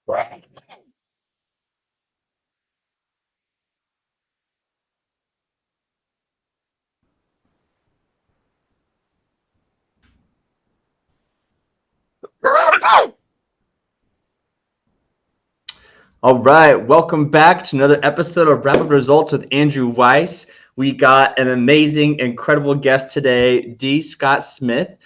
All right, welcome back to another episode of Rapid Results with Andrew Weiss. We got an amazing, incredible guest today, D. Scott Smith,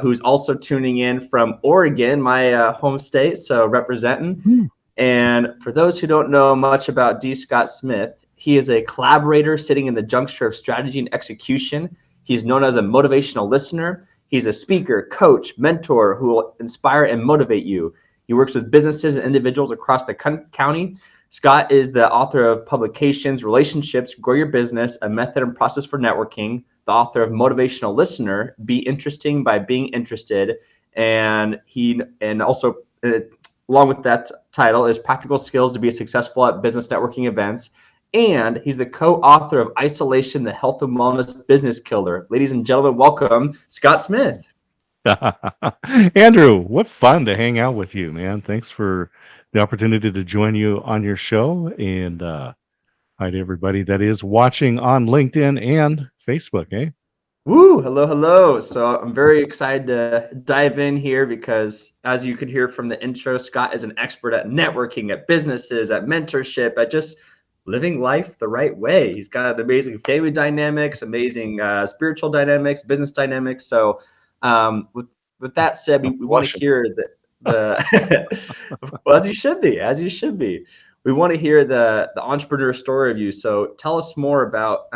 who's also tuning in from Oregon, my home state, so representing. And for those who don't know much about D. Scott Smith, he is a collaborator sitting in the juncture of strategy and execution. He's known as a motivational listener. He's a speaker, coach, mentor who will inspire and motivate you. He works with businesses and individuals across the county. Scott is the author of publications, Relationships, Grow Your Business, A Method and Process for Networking, the author of Motivational Listener, Be Interesting by Being Interested, and also along with that title is Practical Skills to be Successful at Business Networking Events. And he's the co-author of Isolation, the Health and Wellness Business Killer. Ladies and gentlemen, welcome, Scott Smith. Andrew, what fun to hang out with you, man. Thanks for the opportunity to join you on your show. And hi to everybody that is watching on LinkedIn and Facebook, eh? Woo, hello, hello. So I'm very excited to dive in here because as you could hear from the intro, Scott is an expert at networking, at businesses, at mentorship, at just living life the right way. He's got amazing family dynamics, amazing spiritual dynamics, business dynamics. So with that said, we want to hear the well, as you should be. We want to hear the entrepreneur story of you. So tell us more about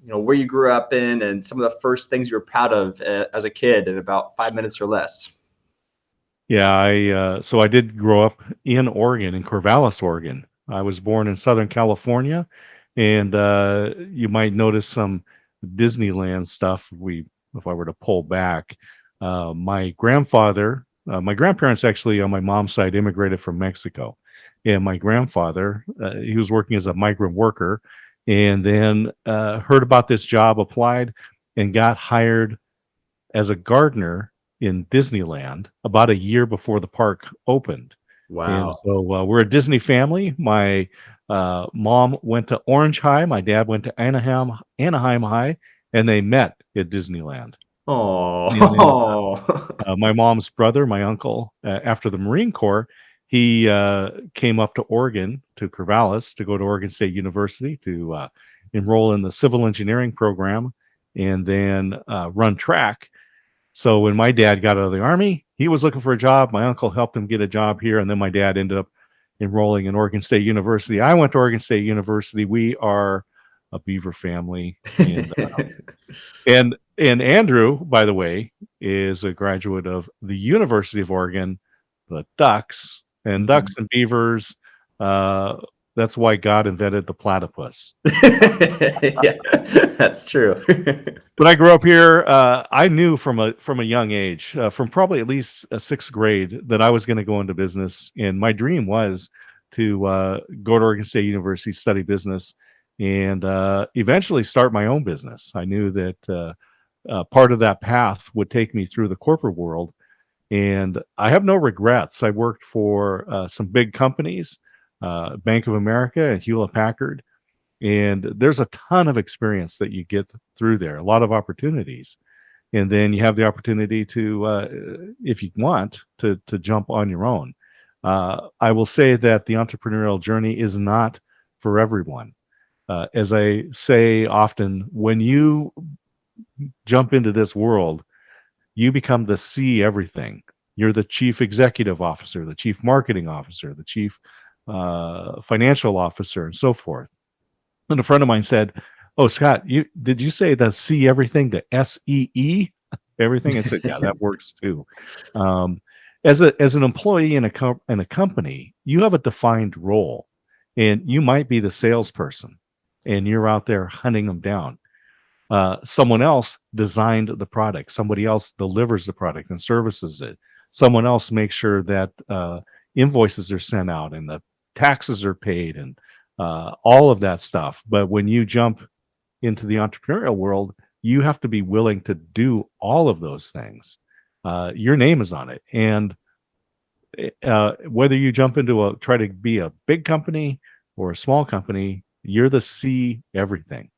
where you grew up in and some of the first things you were proud of as a kid in about 5 minutes or less. Yeah, so I did grow up in Oregon, in Corvallis, Oregon. I was born in Southern California, and you might notice some Disneyland stuff. If I were to pull back, my grandparents actually on my mom's side immigrated from Mexico, and my grandfather, he was working as a migrant worker, and then heard about this job, applied, and got hired as a gardener in Disneyland about a year before the park opened. And Wow. so we're a Disney family. My mom went to Orange High. My dad went to Anaheim High, and they met at Disneyland. And then Oh. my mom's brother, my uncle, after the Marine Corps, he came up to Oregon, to Corvallis, to go to Oregon State University to enroll in the civil engineering program and then run track. So when my dad got out of the Army, he was looking for a job. My uncle helped him get a job here, and then my dad ended up enrolling in Oregon State University. I went to Oregon State University. We are a Beaver family, and Andrew, by the way, is a graduate of the University of Oregon, the Ducks, and Ducks and Beavers. That's why God invented the platypus. Yeah, that's true. But I grew up here. I knew from a young age, from probably at least sixth grade, that I was going to go into business, and my dream was to go to Oregon State University, study business, and eventually start my own business. I knew that part of that path would take me through the corporate world, and I have no regrets. I worked for some big companies, Bank of America and Hewlett Packard. And there's a ton of experience that you get through there, a lot of opportunities. And then you have the opportunity to, if you want, to jump on your own. I will say that the entrepreneurial journey is not for everyone. As I say often, when you jump into this world, you become the see everything. You're the chief executive officer, the chief marketing officer, the chief financial officer, and so forth. And a friend of mine said, "Oh, Scott, did you say the see everything, the SEE everything?" I said, "Yeah, that works too." Um, as an employee in a company, you have a defined role, and you might be the salesperson, and you're out there hunting them down. Someone else designed the product. Somebody else delivers the product and services it. Someone else makes sure that invoices are sent out and the taxes are paid and all of that stuff. But when you jump into the entrepreneurial world, you have to be willing to do all of those things. Your name is on it. And Whether you jump into try to be a big company or a small company, you're the see everything.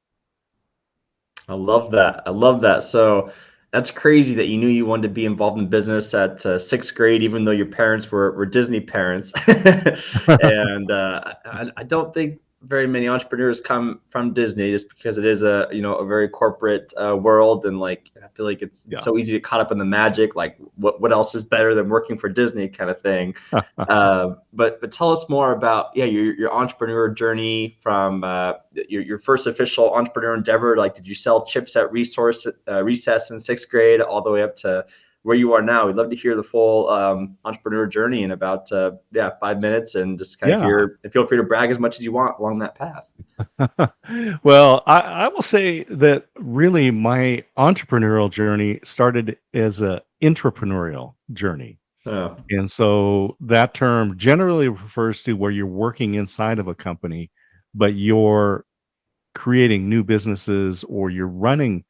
I love that. I love that. So that's crazy that you knew you wanted to be involved in business at sixth grade, even though your parents were Disney parents. And I don't think very many entrepreneurs come from Disney, just because it is a very corporate world, and like I feel like it's Yeah. so easy to get caught up in the magic, like what else is better than working for Disney kind of thing. But tell us more about your entrepreneur journey from your first official entrepreneur endeavor. Like, did you sell chips at recess in sixth grade all the way up to where you are now? We'd love to hear the full entrepreneur journey in about 5 minutes, and just kind of Yeah. hear, and feel free to brag as much as you want along that path. Well, I will say that really my entrepreneurial journey started as a intrapreneurial journey. Oh. And so that term generally refers to where you're working inside of a company, but you're creating new businesses or you're running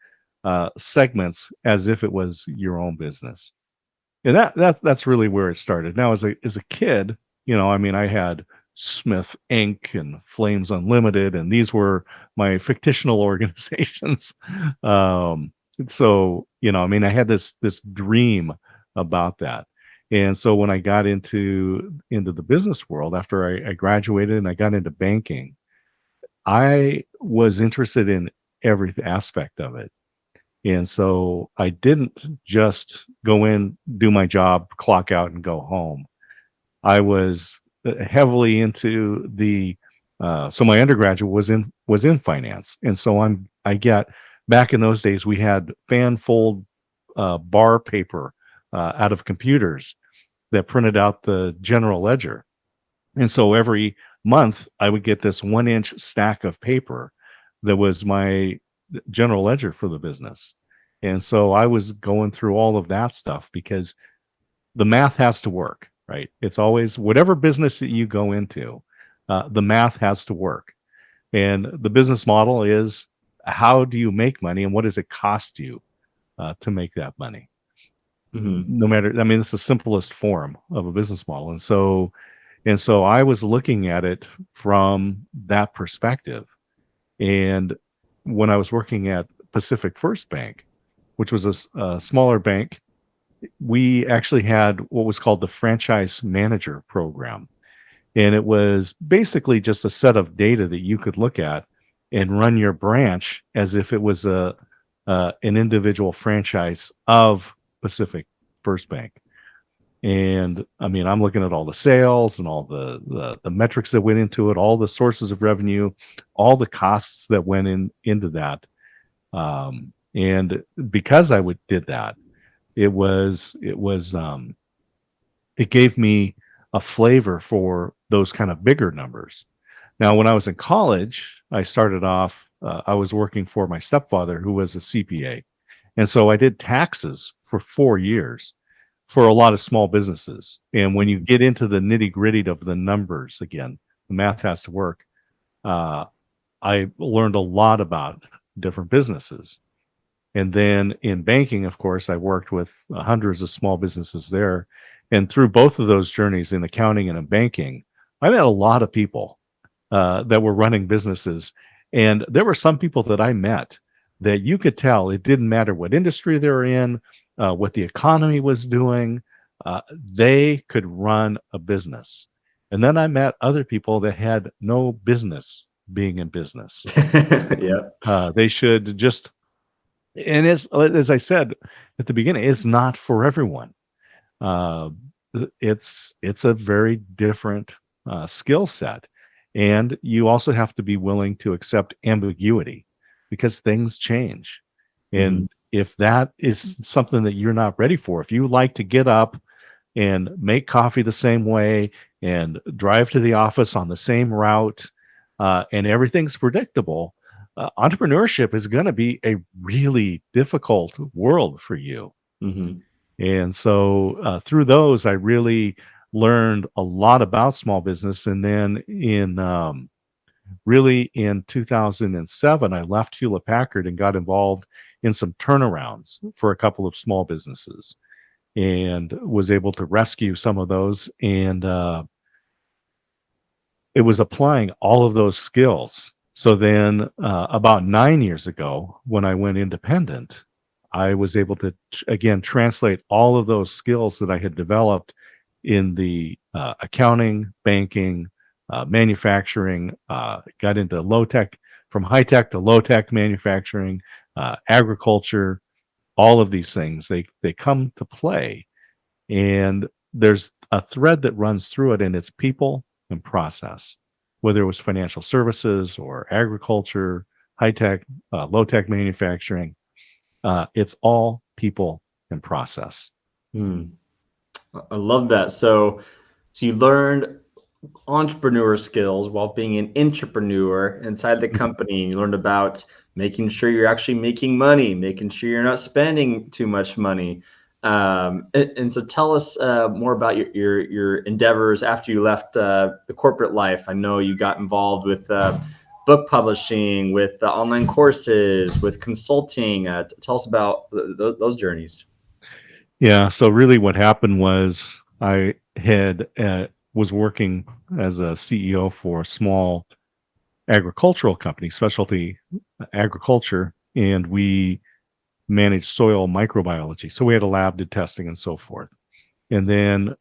segments as if it was your own business. And that's really where it started. Now, as a kid, I mean, I had Smith Inc. and Flames Unlimited, and these were my fictional organizations. Um, so, I mean, I had this dream about that. And so when I got into the business world after I graduated and I got into banking, I was interested in every aspect of it. And so I didn't just go in, do my job, clock out, and go home. I was heavily into so my undergraduate was in finance, and so I get back in those days we had fan fold bar paper out of computers that printed out the general ledger, and so every month I would get this 1-inch stack of paper that was my general ledger for the business. And so I was going through all of that stuff because the math has to work, right? It's always whatever business that you go into, the math has to work. And the business model is how do you make money and what does it cost you to make that money? Hmm. No matter, I mean, it's the simplest form of a business model. And so I was looking at it from that perspective. And when I was working at Pacific First Bank, which was a smaller bank, we actually had what was called the franchise manager program. And it was basically just a set of data that you could look at and run your branch as if it was an individual franchise of Pacific First Bank. And I mean, I'm looking at all the sales and all the metrics that went into it, all the sources of revenue, all the costs that went into that. And because did that, it gave me a flavor for those kind of bigger numbers. Now, when I was in college, I started off. I was working for my stepfather, who was a CPA, and so I did taxes for 4 years for a lot of small businesses. And when you get into the nitty gritty of the numbers, again, the math has to work. Uh, I learned a lot about different businesses. And then in banking, of course, I worked with hundreds of small businesses there. And through both of those journeys in accounting and in banking, I met a lot of people that were running businesses. And there were some people that I met that you could tell it didn't matter what industry they were in, what the economy was doing, they could run a business. And then I met other people that had no business being in business. Yeah. They should just, and as I said at the beginning, it's not for everyone. Uh, it's a very different skill set, and you also have to be willing to accept ambiguity because things change. Hmm. And if that is something that you're not ready for, if you like to get up and make coffee the same way and drive to the office on the same route, and everything's predictable, entrepreneurship is going to be a really difficult world for you. Hmm. And so through those, I really learned a lot about small business. And then really in 2007, I left Hewlett Packard and got involved in some turnarounds for a couple of small businesses. and was able to rescue some of those. And it was applying all of those skills. So then, about 9 years ago, when I went independent, I was able to, again, translate all of those skills that I had developed in the accounting, banking, manufacturing, got into low tech, from high tech to low tech manufacturing, agriculture, all of these things. They come to play, and there's a thread that runs through it, and it's people and process, whether it was financial services or agriculture, high tech, low tech manufacturing. It's all people and process. Hmm. I love that. So you learned entrepreneur skills while being an entrepreneur inside the company. You learned about making sure you're actually making money, making sure you're not spending too much money. And so tell us more about your endeavors after you left the corporate life. I know you got involved with book publishing, with online courses, with consulting. Tell us about those journeys. Yeah. So really, what happened was I had was working as a CEO for a small agricultural company, specialty agriculture, and we managed soil microbiology. So we had a lab, did testing, and so forth. And then,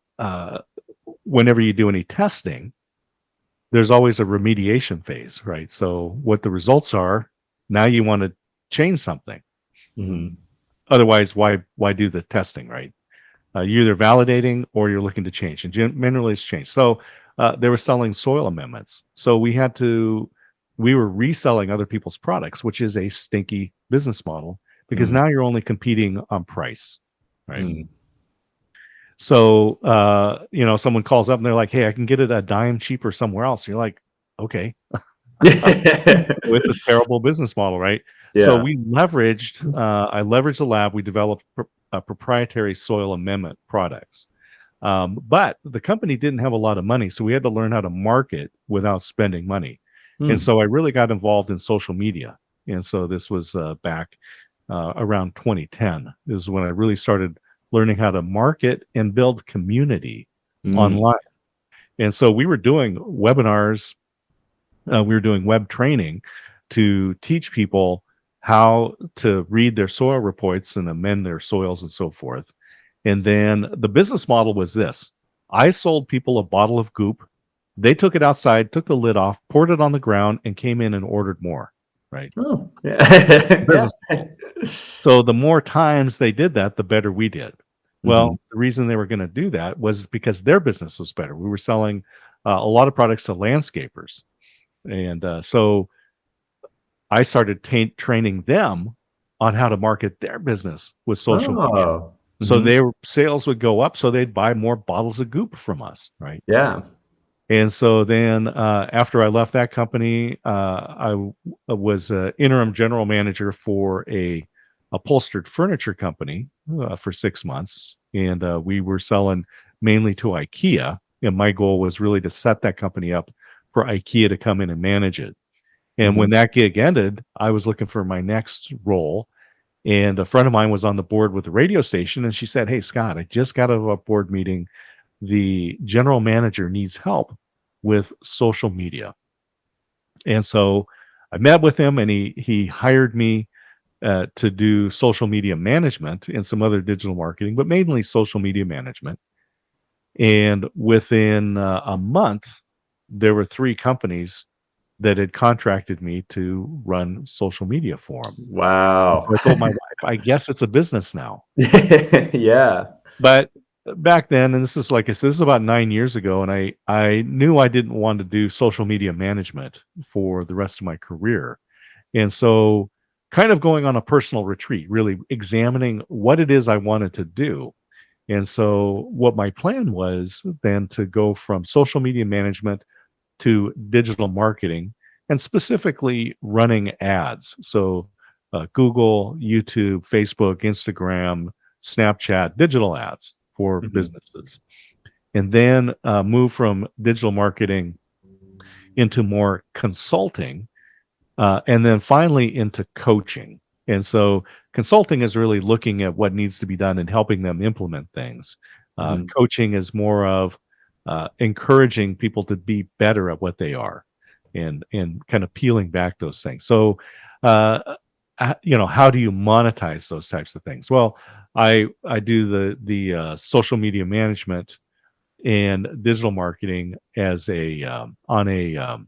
whenever you do any testing, there's always a remediation phase, right? So what the results are, now you want to change something. Mm-hmm. Otherwise, why do the testing, right? You're either validating or you're looking to change, and generally it's change. So they were selling soil amendments, so we were reselling other people's products, which is a stinky business model because now you're only competing on price, right? Mm. So someone calls up and they're like, "Hey, I can get it a dime cheaper somewhere else." You're like, "Okay." With a terrible business model, right? So Yeah. we leveraged, I leveraged the lab. We developed proprietary soil amendment products. But the company didn't have a lot of money, so we had to learn how to market without spending money. And Mm. so I really got involved in social media. And so this was back around 2010 is when I really started learning how to market and build community Mm. online. And so we were doing webinars, we were doing web training to teach people how to read their soil reports and amend their soils and so forth. And then the business model was this: I sold people a bottle of goop. They took it outside, took the lid off, poured it on the ground, and came in and ordered more. Right? Oh, yeah. Yeah. Business model. So the more times they did that, the better we did. Mhm. Well, the reason they were going to do that was because their business was better. We were selling a lot of products to landscapers. And so I started training them on how to market their business with social media. Oh. So Mhm. their sales would go up, so they'd buy more bottles of goop from us, right? Yeah. And so then, after I left that company, was an interim general manager for a upholstered furniture company for 6 months, and we were selling mainly to IKEA. And my goal was really to set that company up for IKEA to come in and manage it. And when Mhm. that gig ended, I was looking for my next role. And a friend of mine was on the board with the radio station, and she said, "Hey, Scott, I just got out of a board meeting. The general manager needs help with social media." And so I met with him, and he hired me to do social media management and some other digital marketing, but mainly social media management. And within a month, there were 3 companies that had contracted me to run social media for them. And Wow. so I told my wife, "I guess it's a business now." Yeah. But back then, and this is like I said, this is about 9 years ago, and I knew I didn't want to do social media management for the rest of my career. And so kind of going on a personal retreat, really examining what it is I wanted to do. And so what my plan was then to go from social media management to digital marketing, and specifically running ads. So Google, YouTube, Facebook, Instagram, Snapchat, digital ads for Mhm. businesses. And then move from digital marketing into more consulting, and then finally into coaching. And so consulting is really looking at what needs to be done and helping them implement things. Mhm. Coaching is more of encouraging people to be better at what they are, and kind of peeling back those things. So, how do you monetize those types of things? Well, I do the social media management and digital marketing as a on a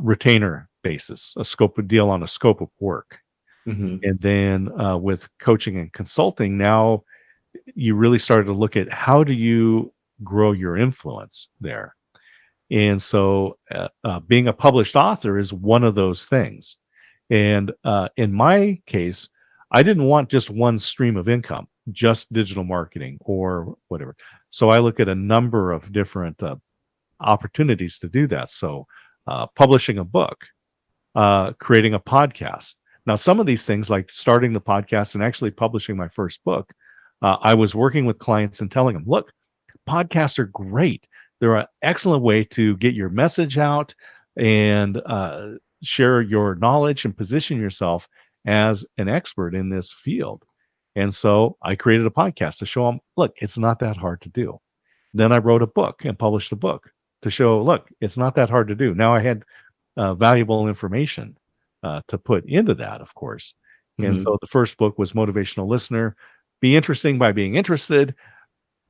retainer basis, a scope of deal on a scope of work. Mhm. And then with coaching and consulting, now you really started to look at how do you grow your influence there. And so being a published author is one of those things. And in my case, I didn't want just one stream of income, just digital marketing or whatever. So I look at a number of different opportunities to do that. So publishing a book, creating a podcast. Now, some of these things, like starting the podcast and actually publishing my first book, I was working with clients and telling them, look, podcasts are great. They're an excellent way to get your message out and share your knowledge and position yourself as an expert in this field. And so I created a podcast to show them, look, it's not that hard to do. Then I wrote a book and published a book to show, look, it's not that hard to do. Now I had valuable information to put into that, of course. And Mhm. so the first book was Motivational Listener, Be Interesting by Being Interested,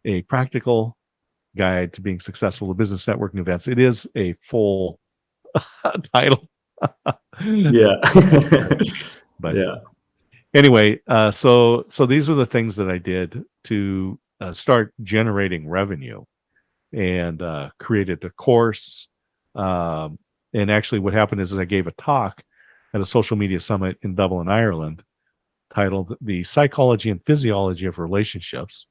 a practical guide to being successful at business networking events. It is a full title. Yeah. But Yeah. anyway, so these are the things that I did to start generating revenue, and created a course. Um, and actually, what happened is I gave a talk at a social media summit in Dublin, Ireland, titled "The Psychology and Physiology of Relationships."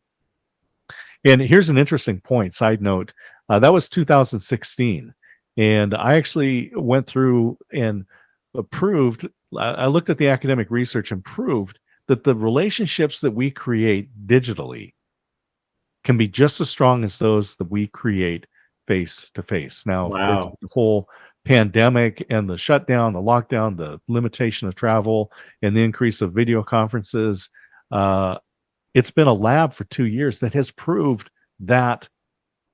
And here's an interesting point. Side note: that was 2016, and I actually went through and proved. I looked at the academic research and proved that the relationships that we create digitally can be just as strong as those that we create face to face. Now, of course, Wow. the whole pandemic and the shutdown, the lockdown, the limitation of travel, and the increase of video conferences, uh, it's been a lab for 2 years that has proved that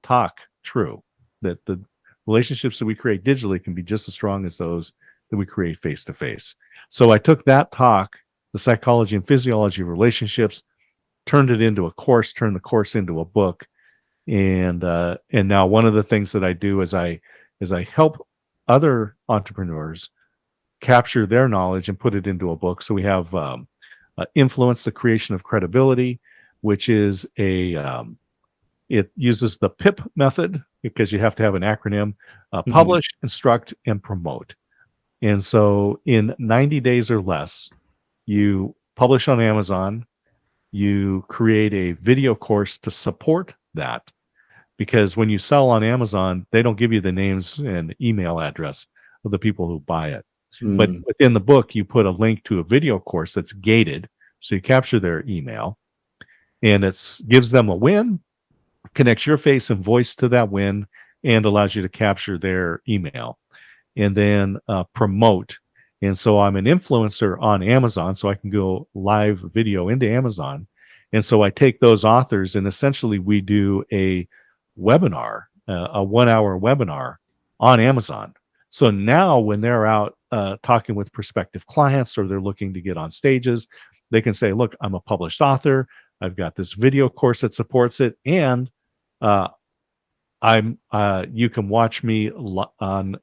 talk true, that the relationships that we create digitally can be just as strong as those that we create face to face. So I took that talk, the psychology and physiology of relationships, turned it into a course, turned the course into a book, and now one of the things that I do is I help other entrepreneurs capture their knowledge and put it into a book. So we have influence, the creation of credibility, which is it uses the PIP method because you have to have an acronym: Mhm. publish, instruct, and promote. And so in 90 days or less, you publish on Amazon, you create a video course to support that, because when you sell on Amazon, they don't give you the names and email address of the people who buy it. But Mm. within the book, you put a link to a video course that's gated. So you capture their email, and it gives them a win, connects your face and voice to that win, and allows you to capture their email. And then promote. And so I'm an influencer on Amazon, so I can go live video into Amazon. And so I take those authors, and essentially we do a webinar, a 1 hour webinar on Amazon. So now when they're out talking with prospective clients, or they're looking to get on stages, they can say, look, I'm a published author. I've got this video course that supports it. And uh, you can watch me on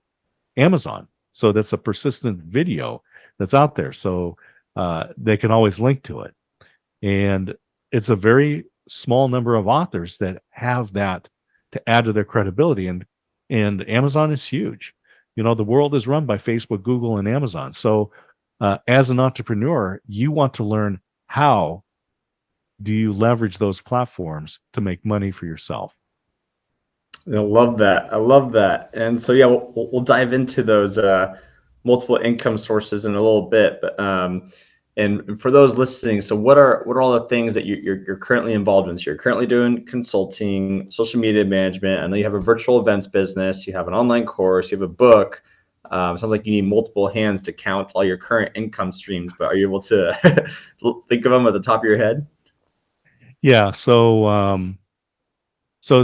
Amazon. So that's a persistent video that's out there. So they can always link to it. And it's a very small number of authors that have that to add to their credibility. And Amazon is huge. The world is run by Facebook, Google, and Amazon. So as an entrepreneur, you want to learn, how do you leverage those platforms to make money for yourself? I love that. I love that. And so, yeah, we'll dive into those multiple income sources in a little bit. But and for those listening, so what are all the things that you're currently involved in? So you're currently doing consulting, social media management. I know you have a virtual events business. You have an online course. You have a book. Sounds like you need multiple hands to count all your current income streams, but are you able to think of them at the top of your head? Yeah. So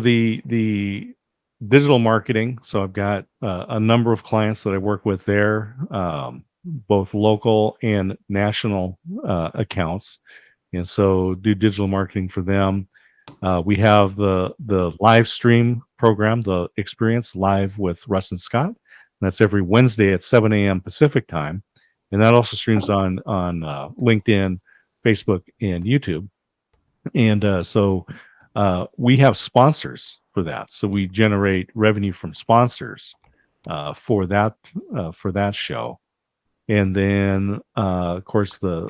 the digital marketing. So I've got a number of clients that I work with there, both local and national accounts, and so do digital marketing for them. We have the live stream program, the Experience Live with Russ and Scott. That's every Wednesday at 7 a.m. Pacific time, and that also streams on LinkedIn, Facebook, and YouTube. And we have sponsors for that, so we generate revenue from sponsors for that show. And then of course the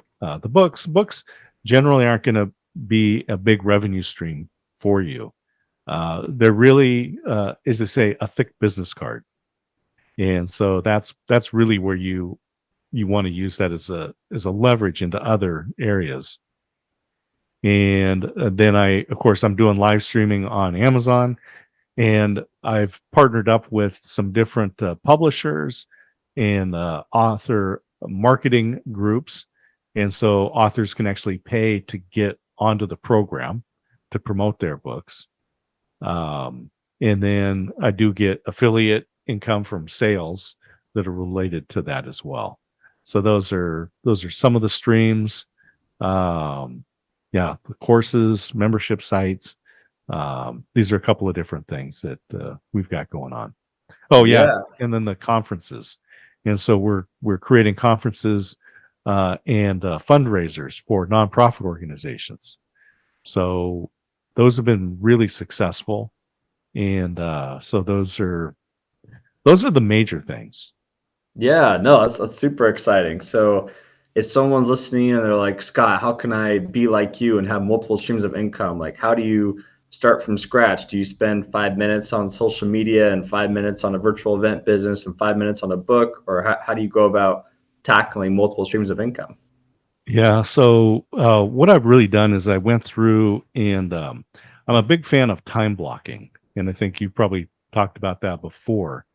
books generally aren't going to be a big revenue stream for you. They're really, as they say, a thick business card, and so that's really where you want to use that as a leverage into other areas. And then of course, I'm doing live streaming on Amazon, and I've partnered up with some different publishers and author marketing groups, and so authors can actually pay to get onto the program to promote their books. And then I do get affiliate income from sales that are related to that as well. So those are some of the streams. Um, yeah, the courses, membership sites. These are a couple of different things that we've got going on. Oh yeah, Yeah. and then the conferences, and so we're creating conferences and fundraisers for nonprofit organizations. So those have been really successful, and so those are the major things. Yeah, no, that's super exciting. So if someone's listening and they're like, Scott, how can I be like you and have multiple streams of income? Like, how do you start from scratch? Do you spend 5 minutes on social media and 5 minutes on a virtual event business and 5 minutes on a book? Or how do you go about tackling multiple streams of income? Yeah. So what I've really done is I went through and I'm a big fan of time blocking, and I think you probably talked about that before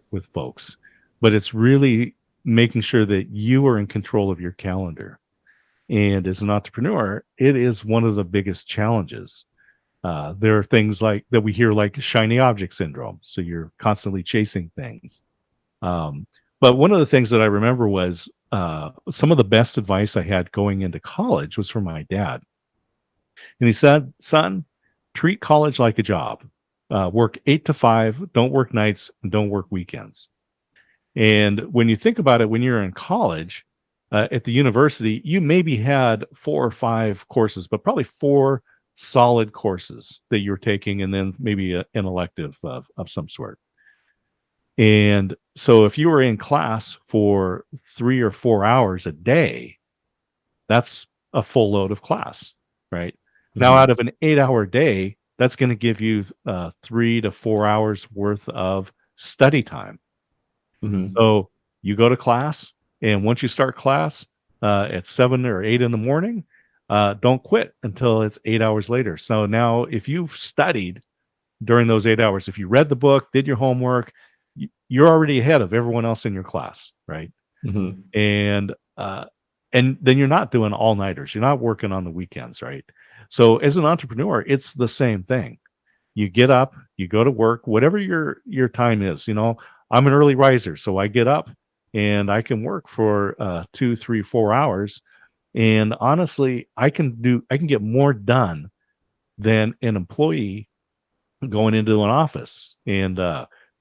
with folks. But it's really making sure that you are in control of your calendar. And as an entrepreneur, it is one of the biggest challenges. There are things like that we hear, like shiny object syndrome. So you're constantly chasing things. Um, but one of the things that I remember was some of the best advice I had going into college was from my dad. And he said, son, treat college like a job. Work 8 to 5, don't work nights, and don't work weekends. And when you think about it, when you're in college at the university, you maybe had 4 or 5 courses, but probably 4 solid courses that you're taking, and then maybe an elective of some sort. And so if you were in class for 3 or 4 hours a day, that's a full load of class, right? Now, Hmm. out of an 8 hour day, that's going to give you 3 to 4 hours worth of study time. Hmm. So you go to class, and once you start class at 7 or 8 in the morning, don't quit until it's 8 hours later. So now, if you've studied during those 8 hours, if you read the book, did your homework, you're already ahead of everyone else in your class, right? Hmm. And uh, and then you're not doing all nighters. You're not working on the weekends, right? So as an entrepreneur, it's the same thing. You get up, you go to work, whatever your time is. I'm an early riser, so I get up and I can work for 2, 3, 4 hours. And honestly, I can get more done than an employee going into an office and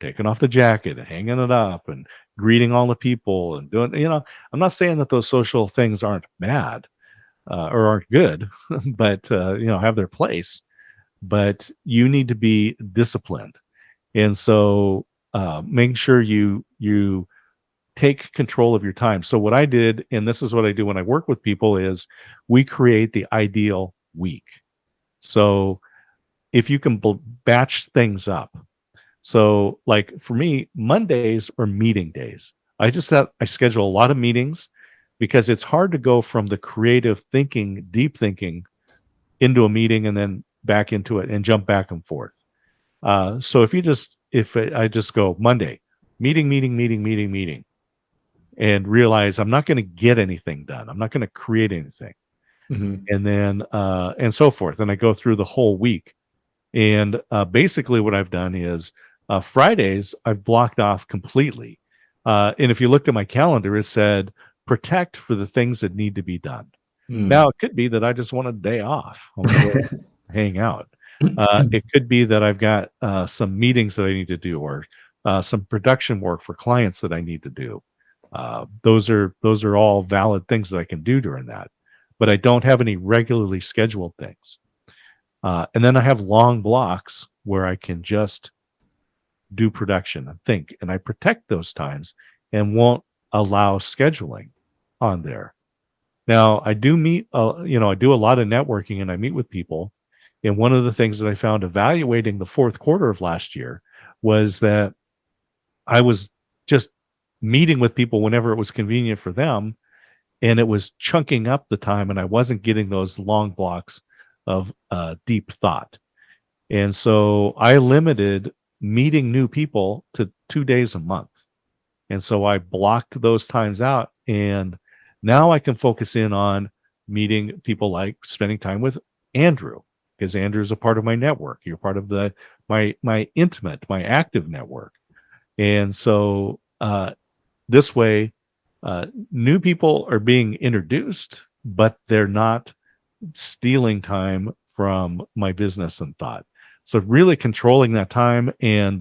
taking off the jacket and hanging it up and greeting all the people and doing. I'm not saying that those social things aren't bad or aren't good, but have their place. But you need to be disciplined, and so making sure you take control of your time. So what I did, and this is what I do when I work with people, is we create the ideal week. So if you can batch things up. So like for me, Mondays are meeting days. I schedule a lot of meetings because it's hard to go from the creative thinking, deep thinking into a meeting and then back into it and jump back and forth. So if I just go Monday, meeting, and realize I'm not going to get anything done. I'm not going to create anything. Mhm. And then, and so forth. And I go through the whole week. And basically, what I've done is Fridays I've blocked off completely. And if you looked at my calendar, it said protect for the things that need to be done. Now, Mm. it could be that I just want a day off. I want to go hang out. It could be that I've got some meetings that I need to do, or some production work for clients that I need to do. Those are all valid things that I can do during that, but I don't have any regularly scheduled things. And then I have long blocks where I can just do production and think, and I protect those times and won't allow scheduling on there. Now, I do meet, I do a lot of networking and I meet with people. And one of the things that I found evaluating the fourth quarter of last year was that I was just meeting with people whenever it was convenient for them. And it was chunking up the time, and I wasn't getting those long blocks of deep thought. And so I limited meeting new people to 2 days a month. And so I blocked those times out. And now I can focus in on meeting people, like spending time with Andrew, because Andrew is a part of my network. You're part of my intimate, my active network. And so this way, new people are being introduced, but they're not stealing time from my business and thought. So really controlling that time and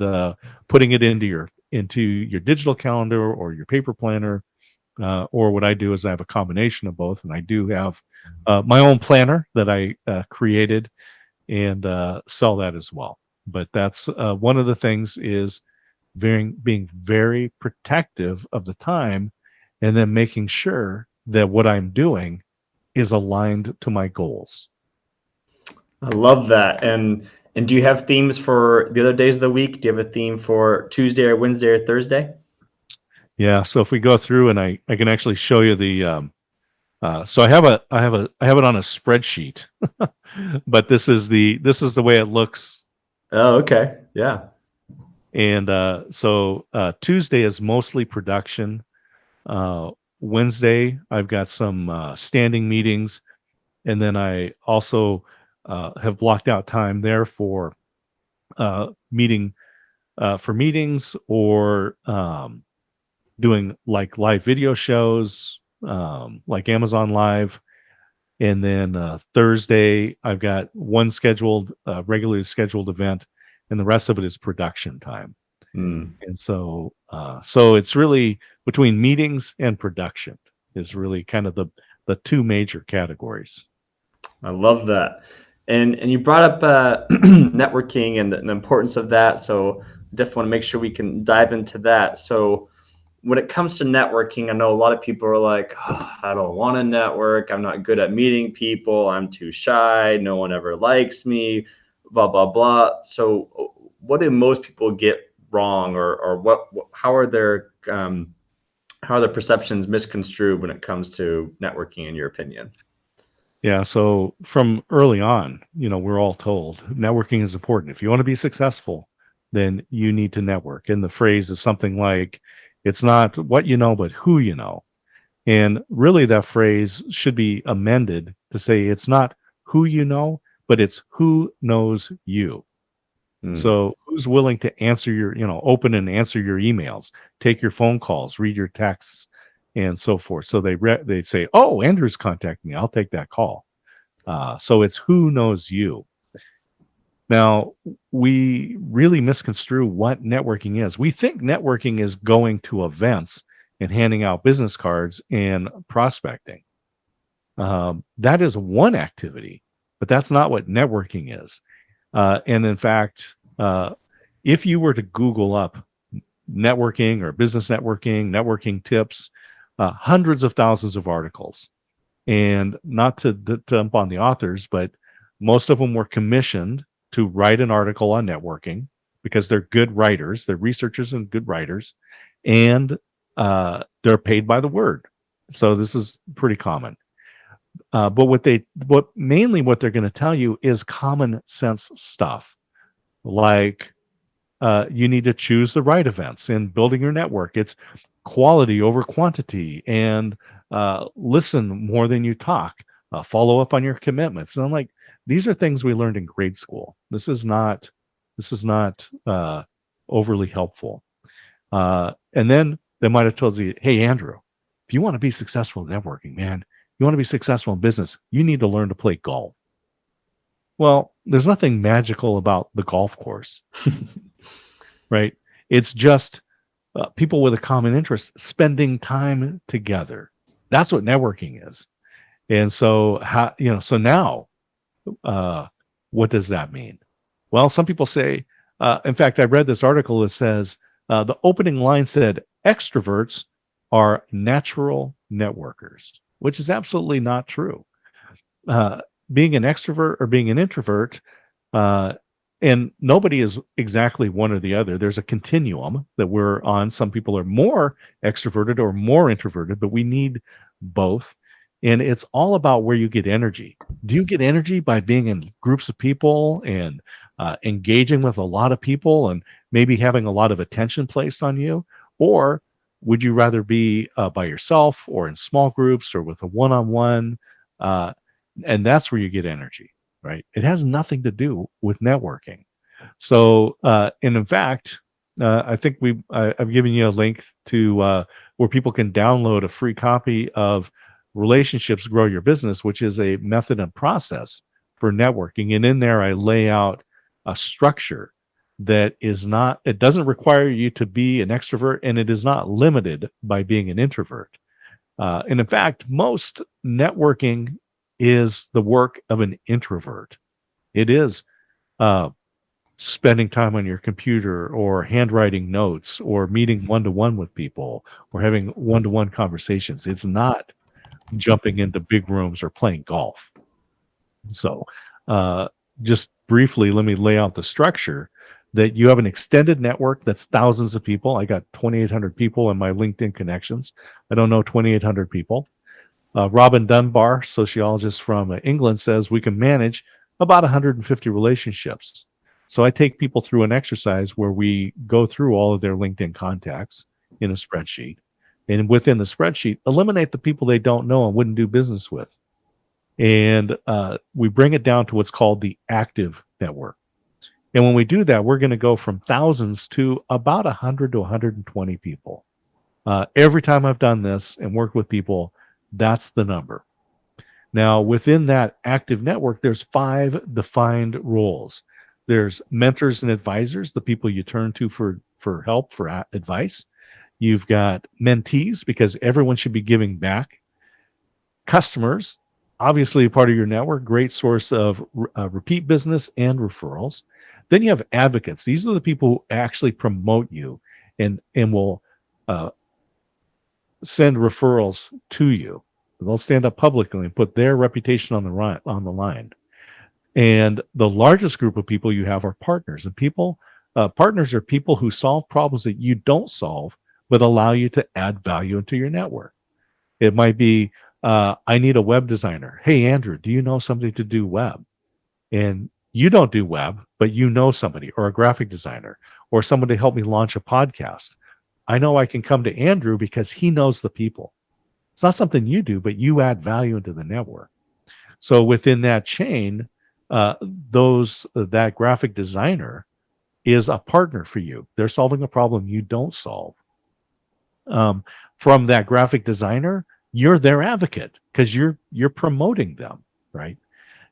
putting it into your digital calendar or your paper planner. Or what I do is I have a combination of both, and I do have my own planner that I created and sell that as well. But that's one of the things is being very protective of the time, and then making sure that what I'm doing is aligned to my goals. I love that. And do you have themes for the other days of the week? Do you have a theme for Tuesday or Wednesday or Thursday? Yeah. So if we go through, and I can actually show you so I have it on a spreadsheet, but this is the way it looks. Oh, okay. Yeah. And so Tuesday is mostly production. Uh, Wednesday, I've got some standing meetings, and then I also have blocked out time there for meeting for meetings, or doing like live video shows, like Amazon Live. And then Thursday, I've got one regularly scheduled event, and the rest of it is production time. Mm. And so it's really between meetings and production is really kind of the two major categories. I love that. And you brought up networking and the importance of that. So definitely want to make sure we can dive into that. So when it comes to networking, I know a lot of people are like, oh, I don't want to network. I'm not good at meeting people. I'm too shy. No one ever likes me, blah, blah, blah. So what do most people get wrong, or how are their perceptions misconstrued when it comes to networking, in your opinion? Yeah. So from early on, we're all told networking is important. If you want to be successful, then you need to network. And the phrase is something like, it's not what you know, but who you know. And really, that phrase should be amended to say it's not who you know, but it's who knows you. Mm. So who's willing to answer open and answer your emails, take your phone calls, read your texts, and so forth. So they say, "Oh, Andrew's contacting me. I'll take that call." So it's who knows you. Now, we really misconstrue what networking is. We think networking is going to events and handing out business cards and prospecting. That is one activity, but that's not what networking is. And in fact, if you were to Google up networking or business networking tips, hundreds of thousands of articles. And not to dump on the authors, but most of them were commissioned to write an article on networking because they're good writers, they're researchers and good writers, and they're paid by the word. So this is pretty common. But what they're going to tell you is common sense stuff, like you need to choose the right events in building your network. It's quality over quantity, and listen more than you talk. Follow up on your commitments. And I'm like, these are things we learned in grade school. This is not overly helpful. And then they might have told you, hey, Andrew, if you want to be successful in networking, man, you want to be successful in business, you need to learn to play golf. Well, there's nothing magical about the golf course, right? It's just people with a common interest spending time together. That's what networking is. And so, so now, what does that mean? Well, some people say, in fact, I read this article that says the opening line said, extroverts are natural networkers, which is absolutely not true. Being an extrovert or being an introvert, and nobody is exactly one or the other. There's a continuum that we're on. Some people are more extroverted or more introverted, but we need both. And it's all about where you get energy. Do you get energy by being in groups of people and engaging with a lot of people and maybe having a lot of attention placed on you? Or would you rather be by yourself or in small groups or with a one-on-one? And that's where you get energy, right? It has nothing to do with networking. So, and in fact, I think I've given you a link to where people can download a free copy of Relationships Grow Your Business, which is a method and process for networking. And in there, I lay out a structure that is not, it doesn't require you to be an extrovert, and it is not limited by being an introvert. And in fact, most networking is the work of an introvert. It is spending time on your computer or handwriting notes or meeting one-to-one with people or having one-to-one conversations. It's not jumping into big rooms or playing golf. So just briefly, let me lay out the structure that you have an extended network that's thousands of people. I got 2,800 people in my LinkedIn connections. I don't know 2,800 people. Robin Dunbar, sociologist from England, says we can manage about 150 relationships. So I take people through an exercise where we go through all of their LinkedIn contacts in a spreadsheet. And within the spreadsheet, eliminate the people they don't know and wouldn't do business with. And we bring it down to what's called the active network. And when we do that, we're going to go from thousands to about 100 to 120 people. Every time I've done this and worked with people, that's the number. Now, within that active network, there's 5 defined roles. There's mentors and advisors, the people you turn to for help, for advice. You've got mentees, because everyone should be giving back. Customers, obviously a part of your network, great source of repeat business and referrals. Then you have advocates. These are the people who actually promote you and will send referrals to you. They'll stand up publicly and put their reputation on the line. And the largest group of people you have are partners. And partners are people who solve problems that you don't solve, but allow you to add value into your network. It might be, I need a web designer. Hey, Andrew, do you know somebody to do web? And you don't do web, but you know somebody, or a graphic designer, or someone to help me launch a podcast. I know I can come to Andrew because he knows the people. It's not something you do, but you add value into the network. So within that chain, that graphic designer is a partner for you. They're solving a problem you don't solve. From that graphic designer, you're their advocate because you're promoting them, right?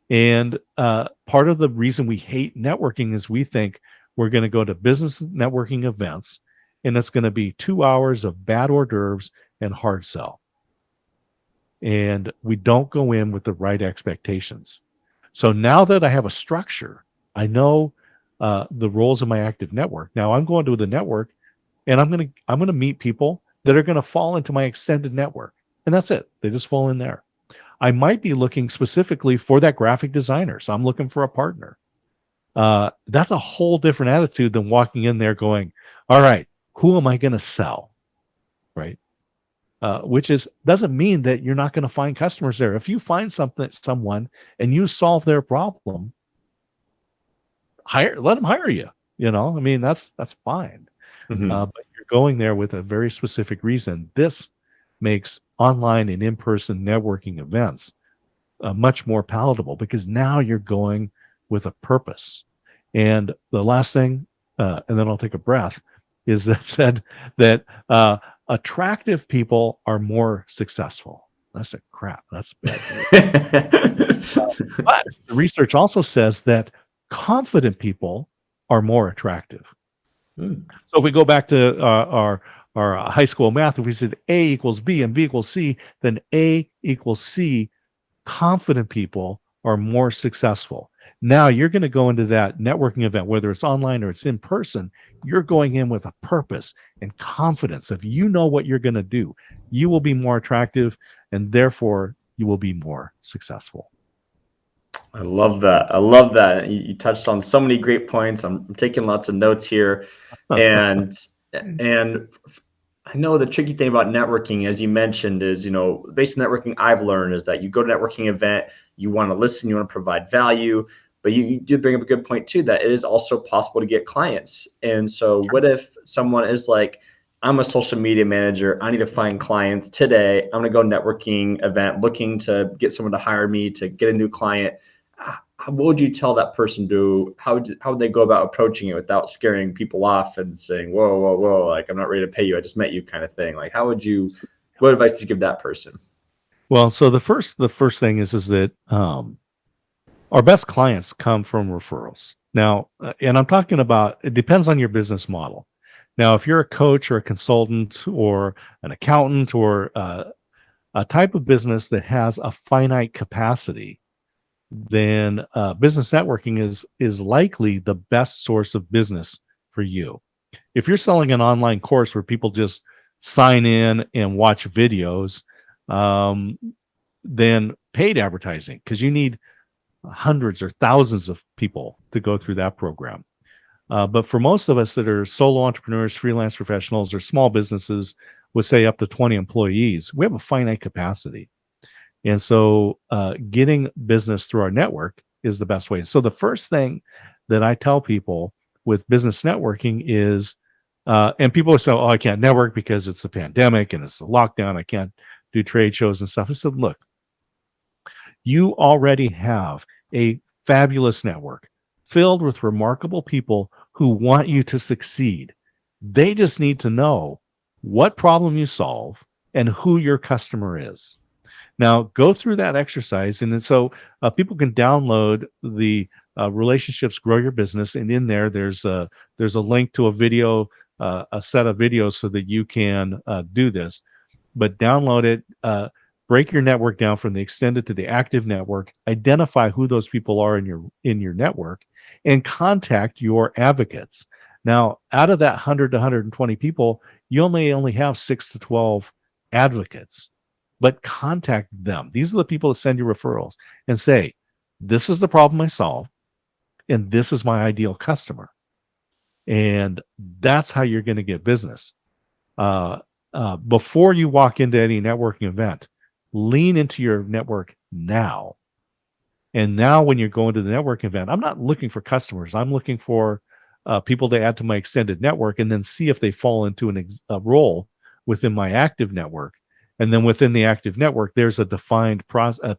And part of the reason we hate networking is we think we're going to go to business networking events and it's going to be 2 hours of bad hors d'oeuvres and hard sell. And we don't go in with the right expectations. So now that I have a structure, I know the roles of my active network. Now I'm going to the network and I'm going to meet people that are going to fall into my extended network. And that's it. They just fall in there. I might be looking specifically for that graphic designer. So I'm looking for a partner. That's a whole different attitude than walking in there going, all right, who am I going to sell? Right. Which doesn't mean that you're not going to find customers there. If you find someone and you solve their problem, let them hire you. I mean, that's fine. Hmm. But you're going there with a very specific reason. This makes online and in-person networking events much more palatable because now you're going with a purpose. And the last thing, and then I'll take a breath, is that said that attractive people are more successful. That's a crap. That's bad news. But the research also says that confident people are more attractive. Mm. So if we go back to our high school math, if we said A equals B and B equals C, then A equals C. Confident people are more successful. Now you're going to go into that networking event, whether it's online or it's in person, you're going in with a purpose and confidence. If you know what you're going to do, you will be more attractive and therefore you will be more successful. I love that. I love that. You touched on so many great points. I'm taking lots of notes here, and and I know the tricky thing about networking, as you mentioned, is based on networking I've learned is that you go to a networking event, you want to listen, you want to provide value, but you did bring up a good point too that it is also possible to get clients. And so, what if someone is like, I'm a social media manager. I need to find clients today. I'm going to go networking event looking to get someone to hire me to get a new client. What would you tell that person to how would they go about approaching it without scaring people off and saying, whoa, whoa, whoa, like I'm not ready to pay you, I just met you kind of thing? Like what advice would you give that person? Well, so the first thing is that our best clients come from referrals. Now, and I'm talking about, it depends on your business model. Now, if you're a coach or a consultant or an accountant or a type of business that has a finite capacity, then business networking is likely the best source of business for you. If you're selling an online course where people just sign in and watch videos, um, then paid advertising, because you need hundreds or thousands of people to go through that program. But for most of us that are solo entrepreneurs, freelance professionals, or small businesses with, say, up to 20 employees, we have a finite capacity. And so getting business through our network is the best way. So the first thing that I tell people with business networking is, and people say, oh, I can't network because it's a pandemic and it's a lockdown. I can't do trade shows and stuff. I said, look, you already have a fabulous network filled with remarkable people who want you to succeed. They just need to know what problem you solve and who your customer is. Now, go through that exercise. And then so people can download the Relationships Grow Your Business. And in there, there's a link to a video, a set of videos so that you can do this. But download it, break your network down from the extended to the active network, identify who those people are in your network, and contact your advocates. Now, out of that 100 to 120 people, you only have 6 to 12 advocates, but contact them. These are the people that send you referrals and say, this is the problem I solve, and this is my ideal customer. And that's how you're going to get business. Before you walk into any networking event, lean into your network now. And now, when you're going to the networking event, I'm not looking for customers. I'm looking for people to add to my extended network, and then see if they fall into a role within my active network. And then within the active network, there's a defined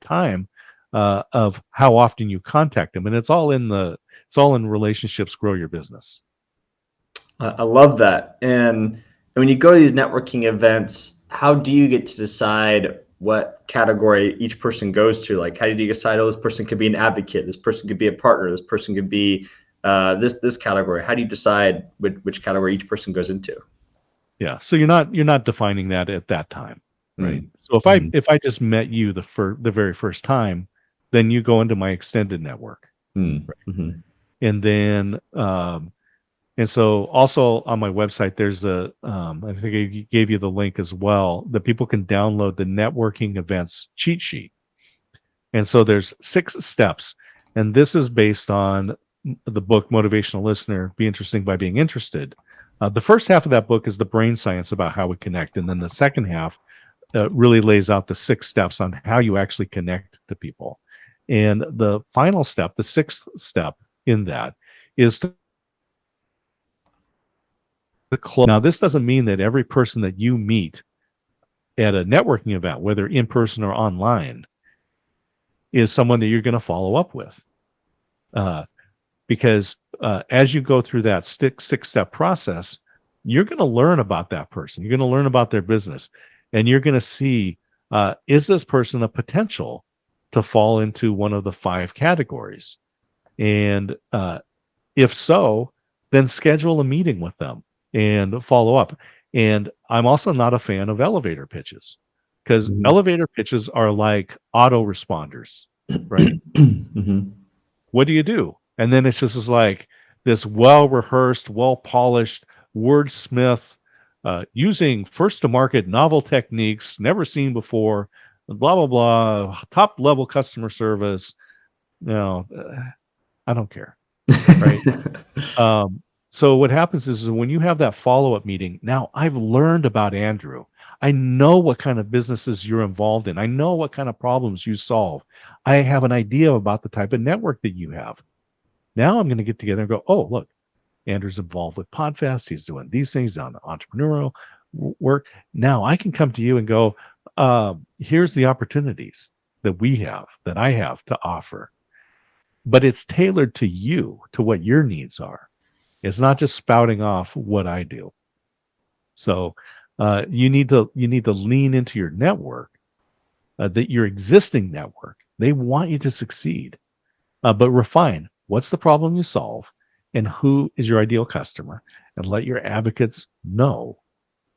time of how often you contact them, and it's all in Relationships Grow Your Business. I love that. And when you go to these networking events, how do you get to decide what category each person goes to? Like, how do you decide, oh, this person could be an advocate, this person could be a partner, this person could be this category? How do you decide which category each person goes into? Yeah, so you're not defining that at that time, right? Mm. So Mm. if I just met you the very first time, then you go into my extended network, Mm. right? Mm-hmm. And then and so also on my website, there's I think I gave you the link as well, that people can download the networking events cheat sheet. And so there's 6 steps, and this is based on the book Motivational Listener, Be Interesting by Being Interested. The first half of that book is the brain science about how we connect, and then the second half really lays out the 6 steps on how you actually connect to people. And the final step, the 6th step in that, is to Now, this doesn't mean that every person that you meet at a networking event, whether in person or online, is someone that you're going to follow up with. Because as you go through that six-step process, you're going to learn about that person. You're going to learn about their business, and you're going to see, is this person a potential to fall into one of the 5 categories? And if so, then schedule a meeting with them and follow up. And I'm also not a fan of elevator pitches, because elevator pitches are like autoresponders, right? What do? And then it's just like this well-rehearsed, well-polished wordsmith, using first-to-market novel techniques never seen before, blah, blah, blah, top-level customer service. No, I don't care, right? So what happens is when you have that follow-up meeting, now I've learned about Andrew. I know what kind of businesses you're involved in. I know what kind of problems you solve. I have an idea about the type of network that you have. Now I'm going to get together and go, oh, look, Andrew's involved with Podfest. He's doing these things on the entrepreneurial work. Now I can come to you and go, here's the opportunities that we have, that I have to offer. But it's tailored to you, to what your needs are. It's not just spouting off what I do. So you need to lean into your network, that your existing network. They want you to succeed, but refine what's the problem you solve and who is your ideal customer, and let your advocates know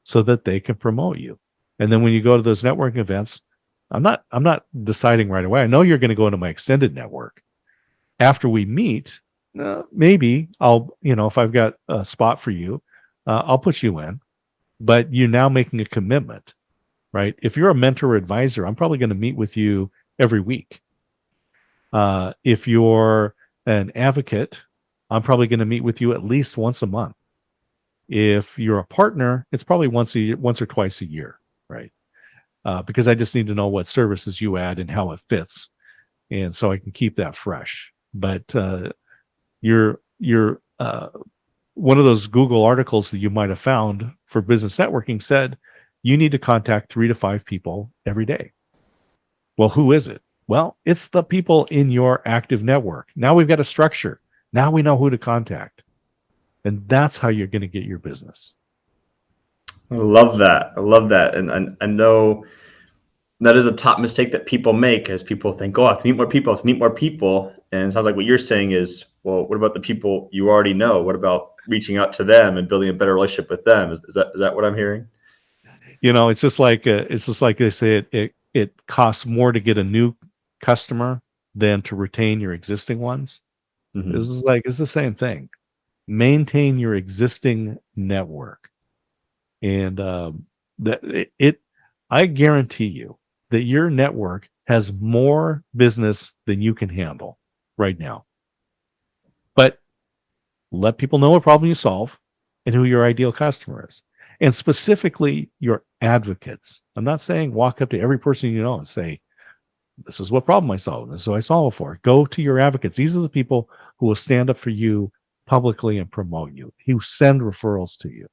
so that they can promote you. And then when you go to those networking events, I'm not deciding right away. I know you're going to go into my extended network. After we meet, maybe I'll, if I've got a spot for you, I'll put you in, but you're now making a commitment, right? If you're a mentor or advisor, I'm probably going to meet with you every week. If you're an advocate, I'm probably going to meet with you at least once a month. If you're a partner, it's probably once or twice a year, right? Because I just need to know what services you add and how it fits, and so I can keep that fresh. But you're one of those Google articles that you might have found for business networking said you need to contact 3 to 5 people every day. Well, who is it? Well, it's the people in your active network. Now we've got a structure. Now we know who to contact. And that's how you're going to get your business. I love that. And I know that is a top mistake that people make, as people think, oh, I have to meet more people. And it sounds like what you're saying is, well, what about the people you already know? What about reaching out to them and building a better relationship with them? Is that what I'm hearing? It's just like they say it costs more to get a new customer than to retain your existing ones. It's the same thing. Maintain your existing network, and I guarantee you that your network has more business than you can handle right now. But let people know what problem you solve and who your ideal customer is, and specifically your advocates. I'm not saying walk up to every person you know and say, this is what problem I solve. This is what I solve it for. Go to your advocates. These are the people who will stand up for you publicly and promote you, who send referrals to you.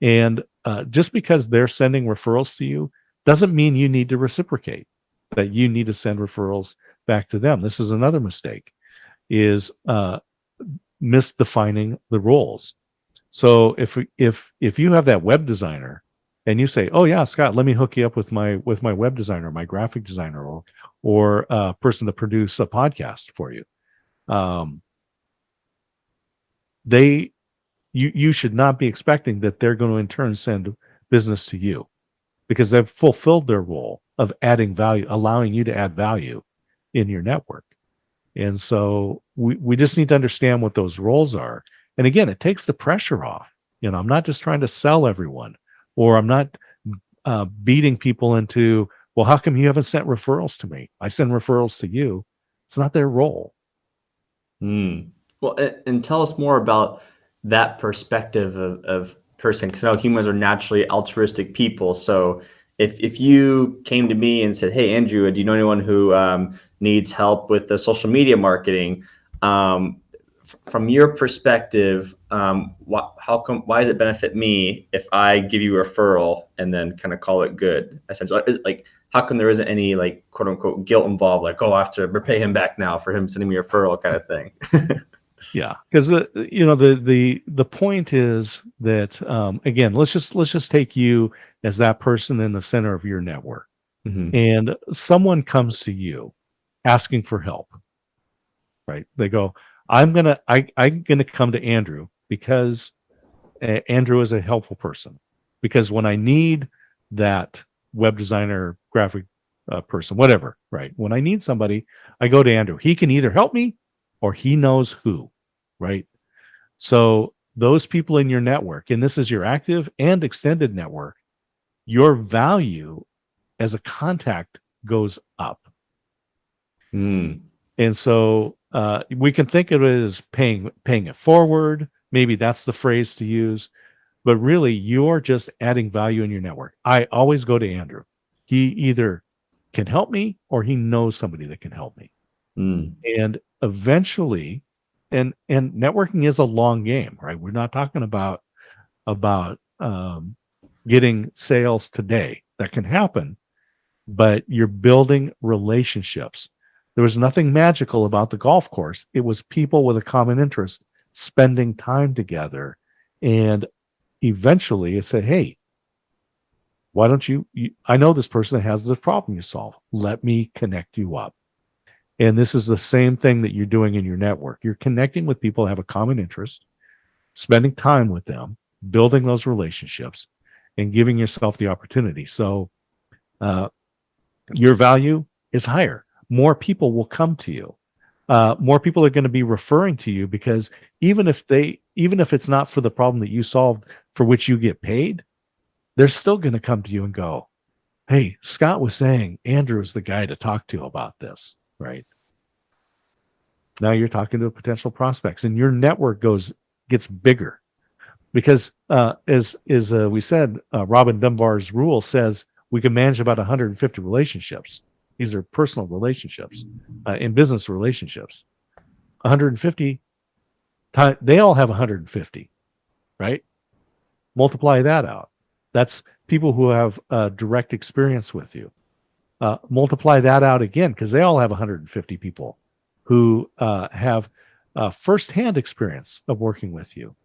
And just because they're sending referrals to you doesn't mean you need to reciprocate, that you need to send referrals back to them. This is another mistake, is misdefining the roles. So if you have that web designer and you say, oh yeah, Scott, let me hook you up with my web designer, my graphic designer, or a person to produce a podcast for you, you should not be expecting that they're going to in turn send business to you, because they've fulfilled their role of adding value, allowing you to add value in your network. And so we just need to understand what those roles are. And again, it takes the pressure off. I'm not just trying to sell everyone, or I'm not beating people into, well, how come you haven't sent referrals to me? I send referrals to you. It's not their role. Well, and tell us more about that perspective of person, because humans are naturally altruistic people. So if you came to me and said, hey, Andrew, do you know anyone who needs help with the social media marketing? from your perspective, why does it benefit me if I give you a referral and then kind of call it good? Essentially, is it like, how come there isn't any like quote unquote guilt involved? Like, oh, I have to repay him back now for him sending me a referral kind of thing. Yeah, because the point is that again, let's just take you as that person in the center of your network, and someone comes to you asking for help, right? They go, I'm gonna come to Andrew because Andrew is a helpful person. Because when I need that web designer, graphic person, whatever, right? When I need somebody, I go to Andrew. He can either help me or he knows who, right? So those people in your network, and this is your active and extended network, your value as a contact goes up. And so we can think of it as paying it forward. Maybe that's the phrase to use. But really, you're just adding value in your network. I always go to Andrew. He either can help me or he knows somebody that can help me. And eventually, and networking is a long game, right? We're not talking about getting sales today. That can happen, but you're building relationships. There was nothing magical about the golf course. It was people with a common interest spending time together. And eventually it said, hey, why don't you I know this person that has this problem you solve. Let me connect you up. And this is the same thing that you're doing in your network. You're connecting with people who have a common interest, spending time with them, building those relationships, and giving yourself the opportunity. So your value is higher. More people will come to you. More people are going to be referring to you because even if it's not for the problem that you solved for which you get paid, they're still going to come to you and go, hey, Scott was saying Andrew is the guy to talk to about this, right? Now you're talking to potential prospects and your network gets bigger because as we said, Robin Dunbar's rule says we can manage about 150 relationships. These are personal relationships, in business relationships. 150, they all have 150, right? Multiply that out. That's people who have direct experience with you. Multiply that out again because they all have 150 people who have firsthand experience of working with you.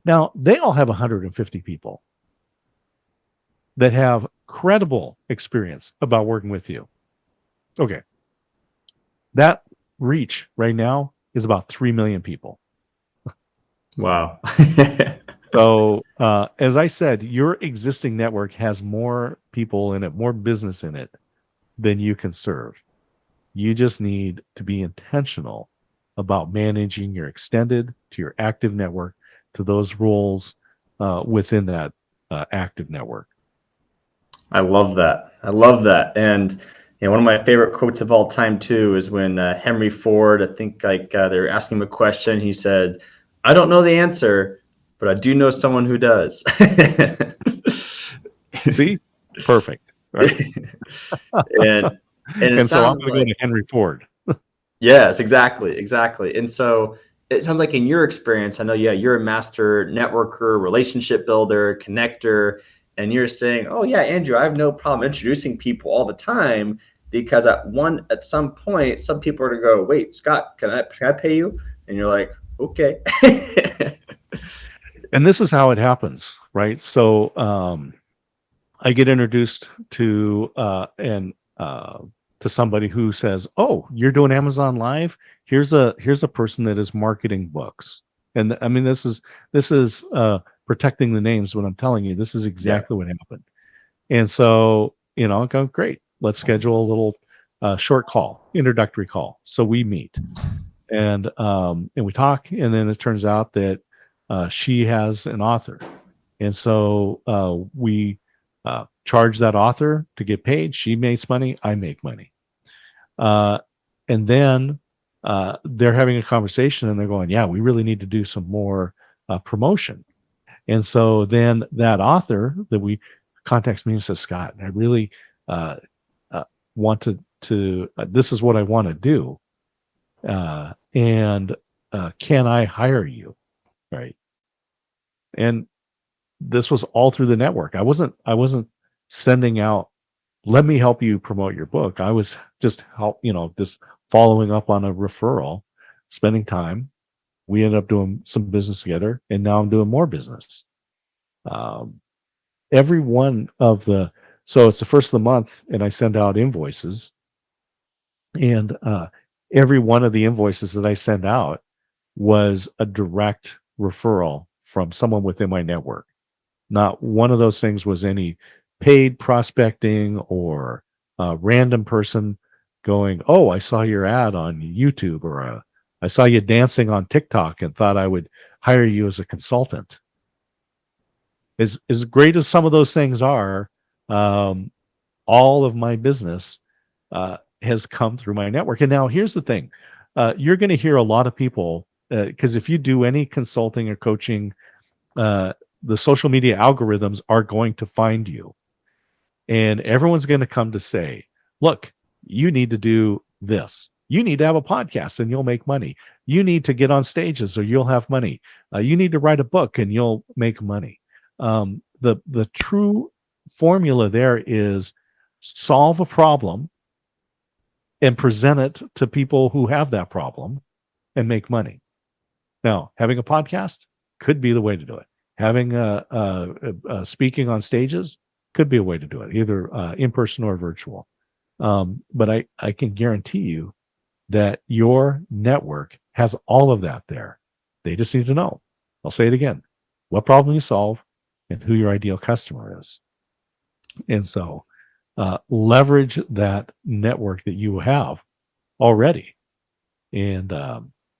Now, they all have 150 people that have credible experience about working with you. Okay. That reach right now is about 3 million people. Wow. So, as I said, your existing network has more people in it, more business in it than you can serve. You just need to be intentional about managing your extended to your active network to those roles within that active network. I love that. I love that. And one of my favorite quotes of all time too is when Henry Ford, I think they were asking him a question. He said, "I don't know the answer, but I do know someone who does." See, perfect. Right? and it so I'm sounds going to go to Henry Ford. Yes, exactly. And so it sounds like in your experience, I know, you're a master networker, relationship builder, connector, and you're saying, oh yeah, Andrew, I have no problem introducing people all the time because at some point, some people are gonna go, wait, Scott, can I pay you? And you're like, okay. And this is how it happens, right? So I get introduced to to somebody who says, "Oh, you're doing Amazon Live? Here's a person that is marketing books." And I mean, this is protecting the names when I'm telling you this is exactly what happened. And so I go, great, let's schedule a little short call, introductory call. So we meet and we talk, and then it turns out that she has an author, and so we charge that author to get paid. She makes money, I make money. And then they're having a conversation and they're going, yeah, we really need to do some more promotion. And so then that author that we contacts me and says, Scott, I really want to this is what I want to do. And can I hire you? Right. And this was all through the network. I wasn't sending out, let me help you promote your book. I was just following up on a referral, spending time. We ended up doing some business together, and now I'm doing more business. Um, every one of the so it's the first of the month, and I send out invoices, and every one of the invoices that I send out was a direct referral from someone within my network. Not one of those things was any paid prospecting or a random person going, "Oh, I saw your ad on YouTube," or "I saw you dancing on TikTok and thought I would hire you as a consultant." As great as some of those things are, um, all of my business has come through my network. And now here's the thing: you're going to hear a lot of people, because if you do any consulting or coaching, uh, the social media algorithms are going to find you, and everyone's going to come to say, look, you need to do this. You need to have a podcast and you'll make money. You need to get on stages or you'll have money. You need to write a book and you'll make money. The true formula there is solve a problem and present it to people who have that problem and make money. Now, having a podcast could be the way to do it. Having speaking on stages could be a way to do it, either in person or virtual. But I can guarantee you that your network has all of that there. They just need to know. I'll say it again: what problem you solve and who your ideal customer is. And so leverage that network that you have already, and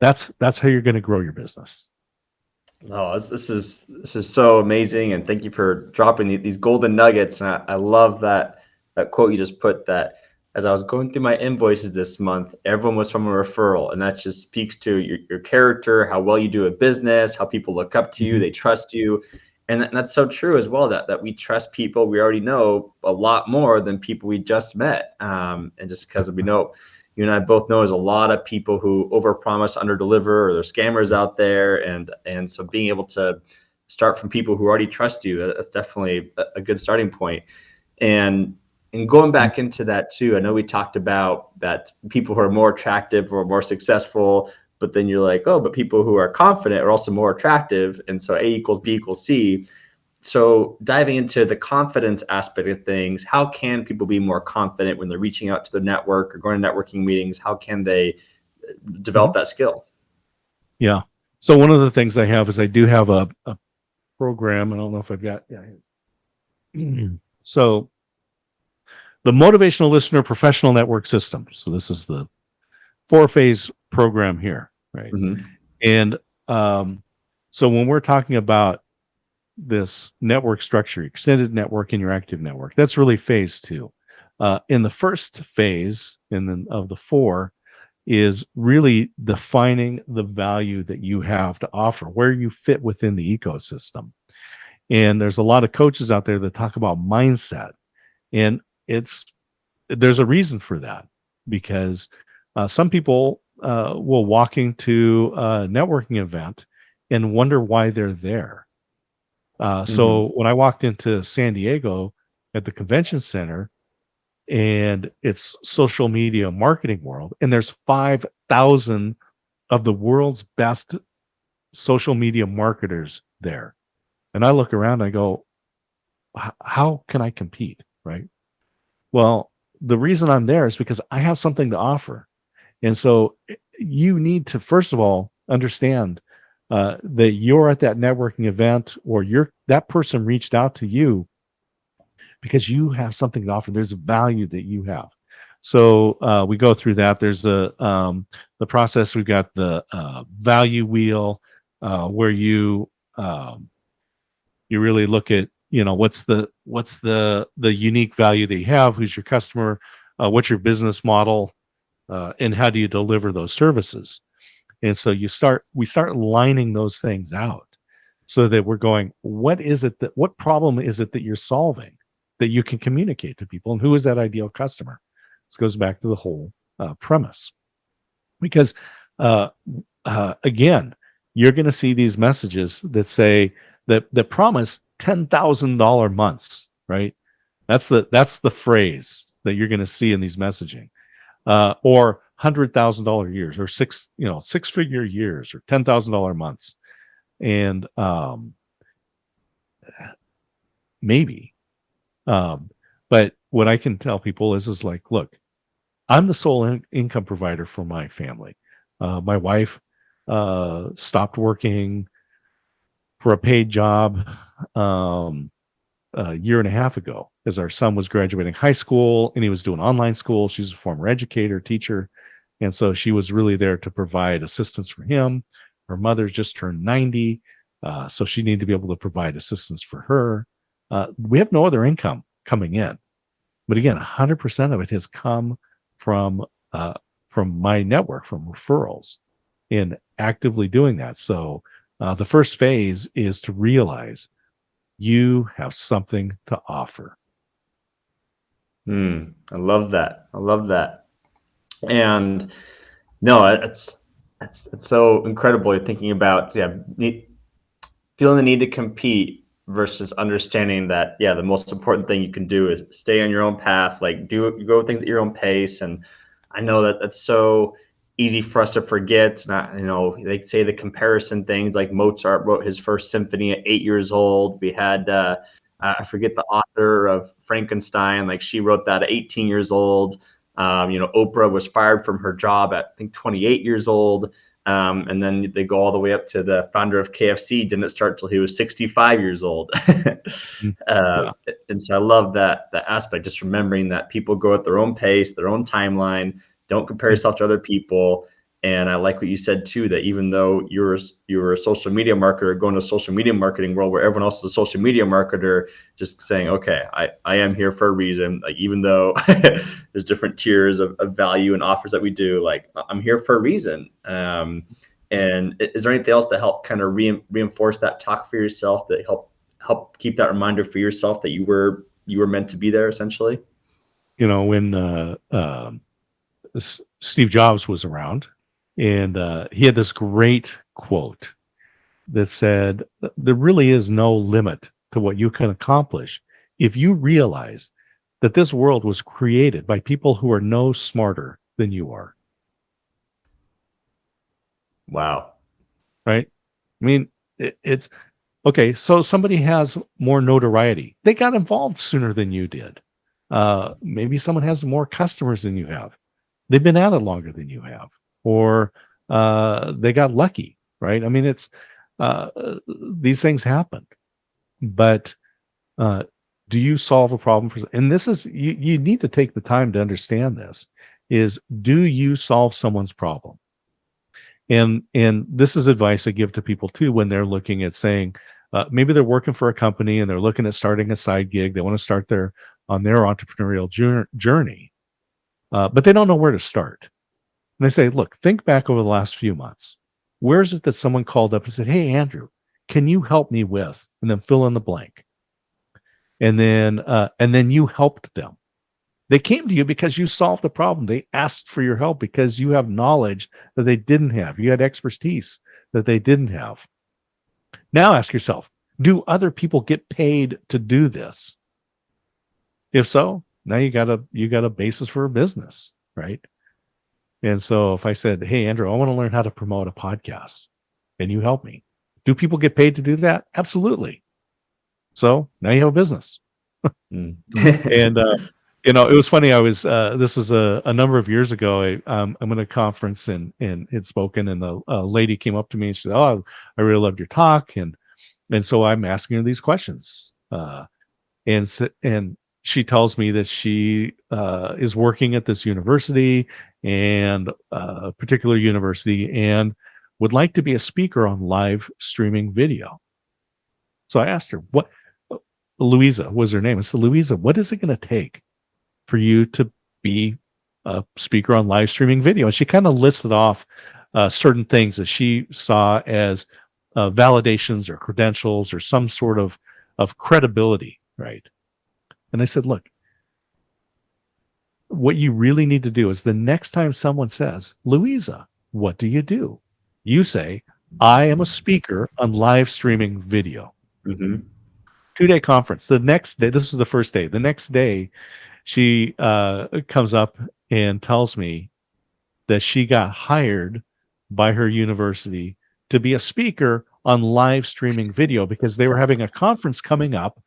that's how you're going to grow your business. Oh, this is so amazing, and thank you for dropping these golden nuggets. And I love that quote you just put. That as I was going through my invoices this month, everyone was from a referral, and that just speaks to your character, how well you do a business, how people look up to you, Mhm. they trust you, and that's so true as well. That we trust people we already know a lot more than people we just met, and just because we know. You and I both know there's a lot of people who overpromise, underdeliver, or there's scammers out there, and so being able to start from people who already trust you, that's definitely a good starting point. And going back into that too, I know we talked about that people who are more attractive or more successful, but then you're like, oh, but people who are confident are also more attractive, and so A equals B equals C. So diving into the confidence aspect of things, how can people be more confident when they're reaching out to their network or going to networking meetings? How can they develop Mhm. that skill? Yeah. So one of the things I have is I do have a program. I don't know if I've got. Yeah. So the Motivational Listener Professional Network System. So this is the 4-phase program here, right? Mm-hmm. And um, so when we're talking about this network structure, extended network and your active network, that's really phase two. In the first phase, of the four, is really defining the value that you have to offer, where you fit within the ecosystem. And there's a lot of coaches out there that talk about mindset, and it's there's a reason for that, because some people will walk into a networking event and wonder why they're there. Mm-hmm. So when I walked into San Diego at the convention center, and it's social media marketing world, and there's 5,000 of the world's best social media marketers there. And I look around, I go, how can I compete? Right. Well, the reason I'm there is because I have something to offer. And so you need to, first of all, understand that you're at that networking event, or that person reached out to you because you have something to offer. There's a value that you have. So we go through that. There's the process. We've got the value wheel, where um, you really look at, what's the unique value that you have, who's your customer, what's your business model, and how do you deliver those services. And so we start lining those things out, so that we're going, what problem is it that you're solving that you can communicate to people, and who is that ideal customer? This goes back to the whole premise, because uh, again, you're going to see these messages that say that promise $10,000 months, right? That's the phrase that you're going to see in these messaging, or $100,000 years, or six-figure years, or $10,000 months, and maybe. But what I can tell people is like, look, I'm the sole income provider for my family. My wife stopped working for a paid job a year and a half ago, as our son was graduating high school and he was doing online school. She's a former educator, teacher. And so she was really there to provide assistance for him. Her mother just turned 90. So she needed to be able to provide assistance for her. We have no other income coming in. But again, 100% of it has come from my network, from referrals, in actively doing that. So the first phase is to realize you have something to offer. I love that. I love that. And no, it's so incredible. You're thinking about feeling the need to compete versus understanding that the most important thing you can do is stay on your own path, like go things at your own pace. And I know that that's so easy for us to forget. They say the comparison things, like Mozart wrote his first symphony at 8 years old. We had I forget the author of Frankenstein, like she wrote that at 18 years old. Oprah was fired from her job at, I think, 28 years old. And then they go all the way up to the founder of KFC, didn't start till he was 65 years old. Yeah. And so I love that aspect, just remembering that people go at their own pace, their own timeline. Don't compare yourself to other people. And I like what you said too, that even though you're a social media marketer, going to a social media marketing world where everyone else is a social media marketer, just saying, okay, I am here for a reason. Like, even though there's different tiers of value and offers that we do, like, I'm here for a reason. And is there anything else to help kind of reinforce that talk for yourself, that help keep that reminder for yourself that you were meant to be there, essentially? When Steve Jobs was around, and he had this great quote that said, there really is no limit to what you can accomplish if you realize that this world was created by people who are no smarter than you are. Wow. Right? I mean, it's okay. So somebody has more notoriety. They got involved sooner than you did. Maybe someone has more customers than you have. They've been at it longer than you have, or they got lucky, right? I mean, it's these things happen. But do you solve a problem for? And this is you need to take the time to understand this. Is, do you solve someone's problem? And this is advice I give to people too when they're looking at saying, maybe they're working for a company and they're looking at starting a side gig. They want to start on their entrepreneurial journey, but they don't know where to start. And I say, look, think back over the last few months. Where is it that someone called up and said, hey, Andrew, can you help me with, and then fill in the blank. And then you helped them. They came to you because you solved the problem. They asked for your help because you have knowledge that they didn't have. You had expertise that they didn't have. Now ask yourself, do other people get paid to do this? If so, now you got a basis for a business, right? And so if I said, hey, Andrew, I want to learn how to promote a podcast, can you help me? Do people get paid to do that? Absolutely. So now you have a business. And it was funny. I was this was a number of years ago. I'm at a conference and had spoken, and a lady came up to me and she said, "Oh, I really loved your talk," and so I'm asking her these questions, and she tells me that she is working at this university, and a particular university, and would like to be a speaker on live streaming video. So I asked her, what, Louisa was her name. I said, Louisa, what is it going to take for you to be a speaker on live streaming video? And she kind of listed off certain things that she saw as validations or credentials or some sort of credibility, right? And I said, look, what you really need to do is the next time someone says, Louisa, what do? You say, I am a speaker on live streaming video. Mm-hmm. 2-day conference. The next day, this is the first day. The next day, she comes up and tells me that she got hired by her university to be a speaker on live streaming video because they were having a conference coming up,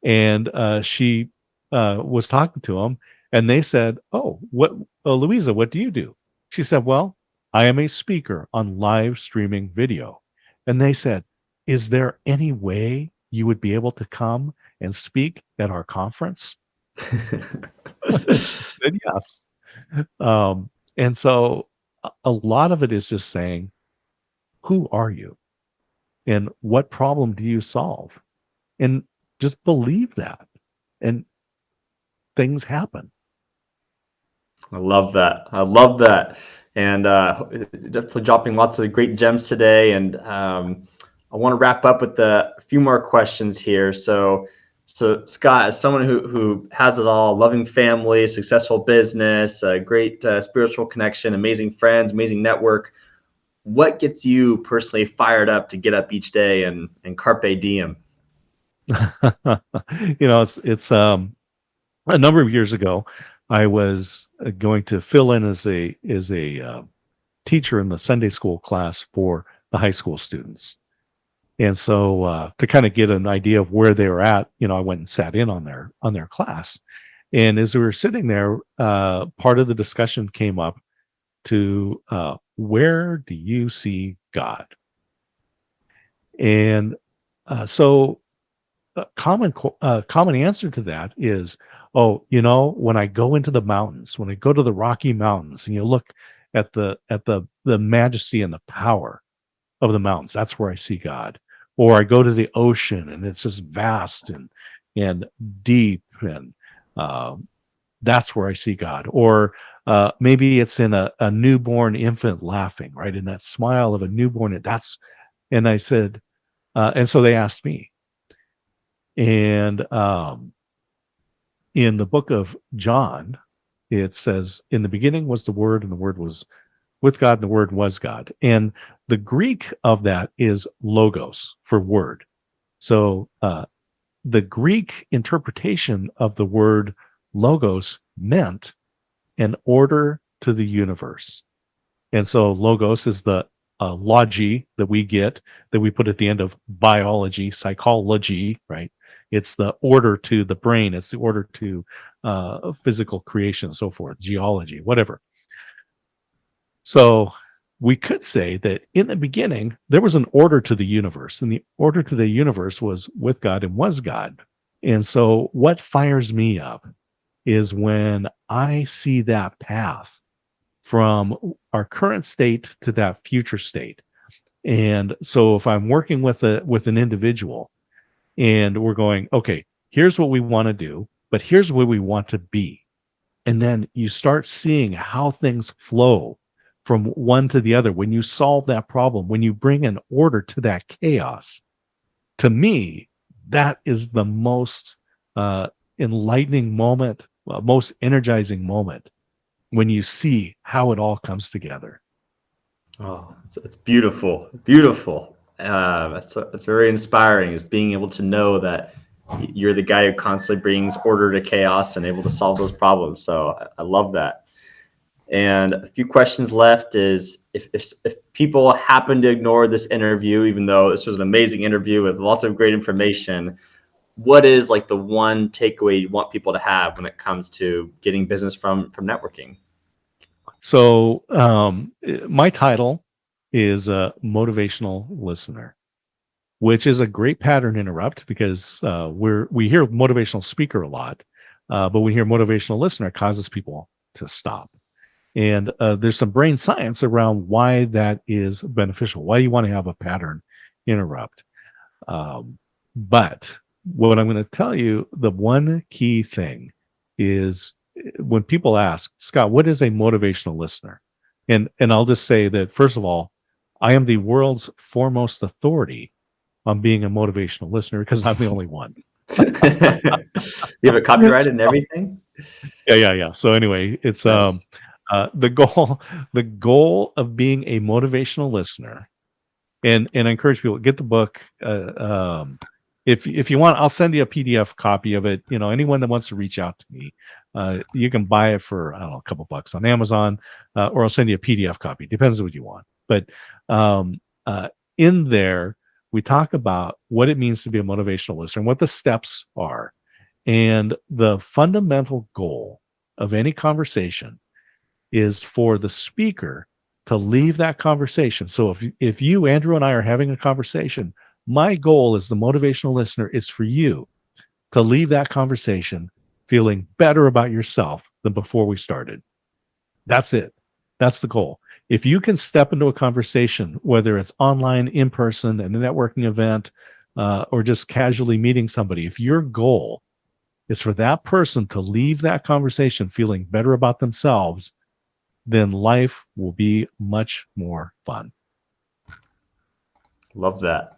and she was talking to them, and they said, "Oh, what, Louisa? What do you do?" She said, "Well, I am a speaker on live streaming video," and they said, "Is there any way you would be able to come and speak at our conference?" She said, "Yes." Um, and so a lot of it is just saying, who are you and what problem do you solve? And just believe that, and things happen. I love that. I love that. And definitely dropping lots of great gems today. And I want to wrap up with a few more questions here. So Scott, as someone who has it all, loving family, successful business, a great spiritual connection, amazing friends, amazing network, what gets you personally fired up to get up each day and carpe diem? It's a number of years ago, I was going to fill in as a teacher in the Sunday school class for the high school students. And so to kind of get an idea of where they were at, I went and sat in on their class. And as we were sitting there, part of the discussion came up to where do you see God? And so common answer to that is, oh, when I go into the mountains, when I go to the Rocky Mountains, and you look at the majesty and the power of the mountains, that's where I see God. Or I go to the ocean and it's just vast and deep, and that's where I see God. Or maybe it's in a newborn infant laughing, right? In that smile of a newborn. And I said, and so they asked me. And in the book of John, it says, in the beginning was the Word, and the Word was with God, and the Word was God. And the Greek of that is logos, for word. So the Greek interpretation of the word logos meant an order to the universe. And so logos is the logy that we get, that we put at the end of biology, psychology, right? It's the order to the brain. It's the order to physical creation, and so forth, geology, whatever. So we could say that in the beginning, there was an order to the universe, and the order to the universe was with God and was God. And so what fires me up is when I see that path from our current state to that future state. And so if I'm working with an individual, and we're going, okay, here's what we want to do, but here's where we want to be. And then you start seeing how things flow from one to the other. When you solve that problem, when you bring an order to that chaos, to me, that is the most enlightening moment, most energizing moment, when you see how it all comes together. Oh, it's beautiful, beautiful. That's very inspiring. Is being able to know that you're the guy who constantly brings order to chaos and able to solve those problems. So I love that. And a few questions left is if people happen to ignore this interview, even though this was an amazing interview with lots of great information, what is like the one takeaway you want people to have when it comes to getting business from networking? So my title is a motivational listener, which is a great pattern interrupt, because we hear motivational speaker a lot, but we hear motivational listener causes people to stop. And there's some brain science around why that is beneficial, why you want to have a pattern interrupt. But what I'm going to tell you, the one key thing is, when people ask, Scott, what is a motivational listener? And I'll just say that, first of all, I am the world's foremost authority on being a motivational listener, because I'm the only one. You have it copyrighted and everything? Yeah. So anyway, it's Nice. The goal of being a motivational listener, and I encourage people, get the book. If you want, I'll send you a PDF copy of it. Anyone that wants to reach out to me, you can buy it for, I don't know, a couple bucks on Amazon, or I'll send you a PDF copy. Depends on what you want. But um, in there, we talk about what it means to be a motivational listener and what the steps are, and the fundamental goal of any conversation is for the speaker to leave that conversation. So if you, Andrew, and I are having a conversation, my goal as the motivational listener is for you to leave that conversation feeling better about yourself than before we started. That's it. That's the goal. If you can step into a conversation, whether it's online, in person, at a networking event, or just casually meeting somebody, if your goal is for that person to leave that conversation feeling better about themselves, then life will be much more fun. Love that.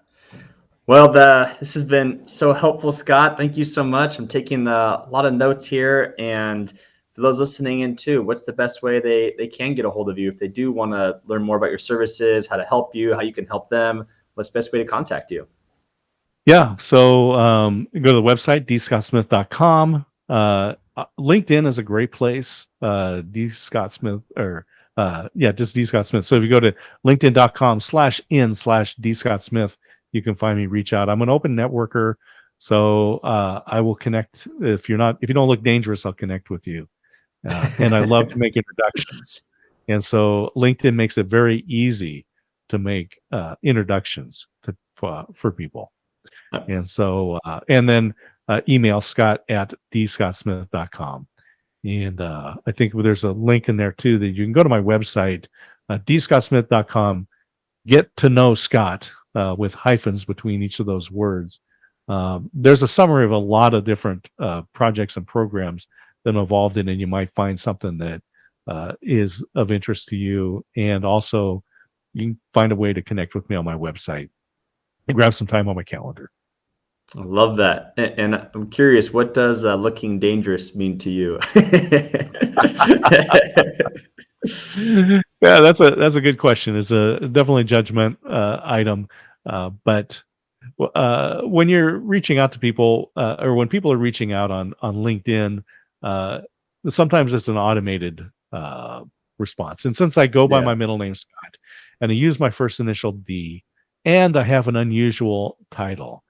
Well, this has been so helpful, Scott. Thank you so much. I'm taking a lot of notes here. And for those listening in too, what's the best way they can get a hold of you if they do want to learn more about your services, how to help you, how you can help them? What's the best way to contact you? Yeah. So go to the website, dscottsmith.com. LinkedIn is a great place. D. Scott Smith, or just D. Scott Smith. So if you go to linkedin.com/in/D. Scott Smith, you can find me, reach out. I'm an open networker. So I will connect. If you don't look dangerous, I'll connect with you. And I love to make introductions. And so LinkedIn makes it very easy to make introductions for people. And so, and then email scott@dscottsmith.com. And I think there's a link in there too that you can go to my website, dscottsmith.com, get to know Scott, with hyphens between each of those words. There's a summary of a lot of different projects and programs that I'm involved in, and you might find something that is of interest to you. And also, you can find a way to connect with me on my website and grab some time on my calendar. I love that. And I'm curious, what does looking dangerous mean to you? Yeah, that's a good question. It's a definitely judgment item, but when you're reaching out to people, or when people are reaching out on LinkedIn, sometimes it's an automated response. And since I go by my middle name Scott, and I use my first initial D, and I have an unusual title,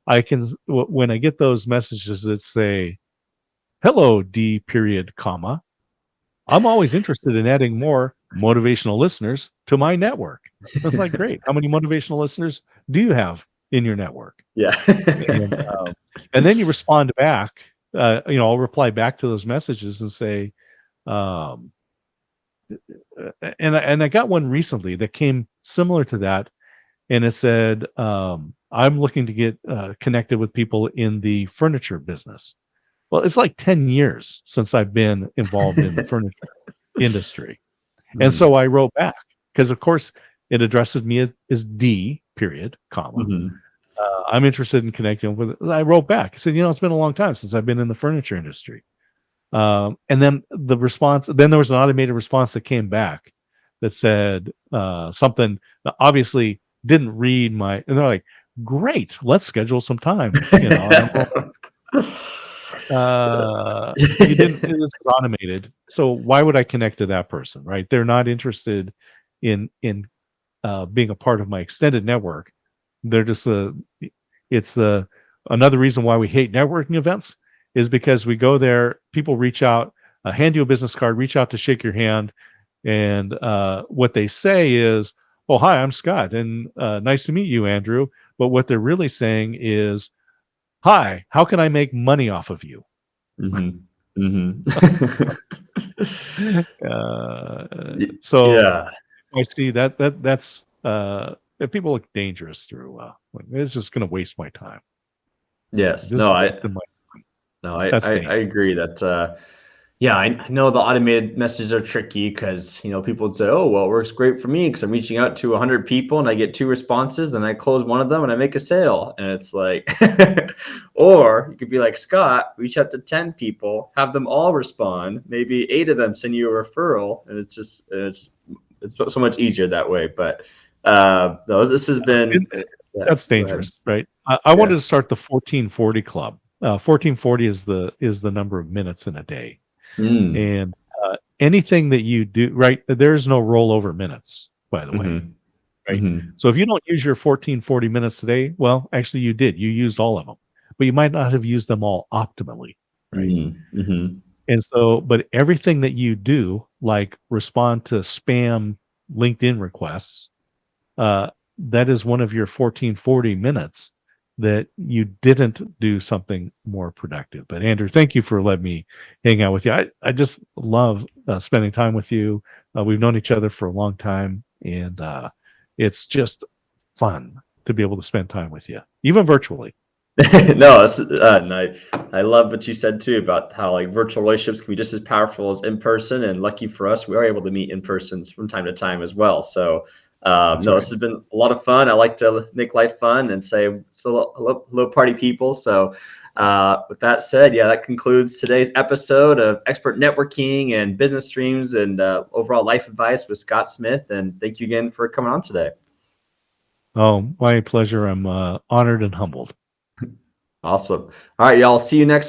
I can, when I get those messages that say, "Hello, D period, comma, I'm always interested in adding more motivational listeners to my network." It's like, great. How many motivational listeners do you have in your network? Yeah. And then you respond back. I'll reply back to those messages and say, and I got one recently that came similar to that, and it said, "I'm looking to get connected with people in the furniture business." Well, it's like 10 years since I've been involved in the furniture industry. And so I wrote back, because of course it addresses me as D period, comma. I'm interested in connecting with it. I wrote back. I said, it's been a long time since I've been in the furniture industry. And then then there was an automated response that came back that said something that obviously didn't read and they're like, "Great, let's schedule some time." You didn't. It was automated. So why would I connect to that person, right? They're not interested in being a part of my extended network. They're just another reason why we hate networking events is because we go there, people reach out, hand you a business card, reach out to shake your hand, and what they say is, "Oh, hi, I'm Scott, and nice to meet you, Andrew." But what they're really saying is, "Hi, how can I make money off of you?" So yeah. I see that's if people look dangerous through, it's just going to waste my time. Yes. Just No, wasting my time. I That's dangerous. agree that Yeah, I know the automated messages are tricky because, people would say, oh, well, it works great for me because I'm reaching out to 100 people and I get 2 responses, then I close one of them and I make a sale. And it's like, or you could be like, Scott, reach out to 10 people, have them all respond, maybe 8 of them send you a referral. And it's so much easier that way. But no, this has been, And yeah, that's go ahead. dangerous, right? I Yeah. wanted to start the 1440 club. 1440 is the number of minutes in a day. Mm, And anything that you do, right? There's no rollover minutes, by the way, mm-hmm, right? mm-hmm, So if you don't use your 1440 minutes today, well, actually you did. You used all of them, but you might not have used them all optimally, right? mm-hmm, mm-hmm. And so, but everything that you do, like respond to spam LinkedIn requests, that is one of your 1440 minutes that you didn't do something more productive. But Andrew, thank you for letting me hang out with you. I just love spending time with you. We've known each other for a long time, and it's just fun to be able to spend time with you, even virtually. No, and I love what you said too about how like virtual relationships can be just as powerful as in person. And lucky for us, we are able to meet in person from time to time as well. So, That's no, right. this has been a lot of fun. I like to make life fun and say so hello party people. So, with that said, yeah, that concludes today's episode of Expert Networking and Business Streams and overall life advice with Scott Smith. And thank you again for coming on today. Oh, my pleasure. I'm honored and humbled. Awesome. All right, y'all. See you next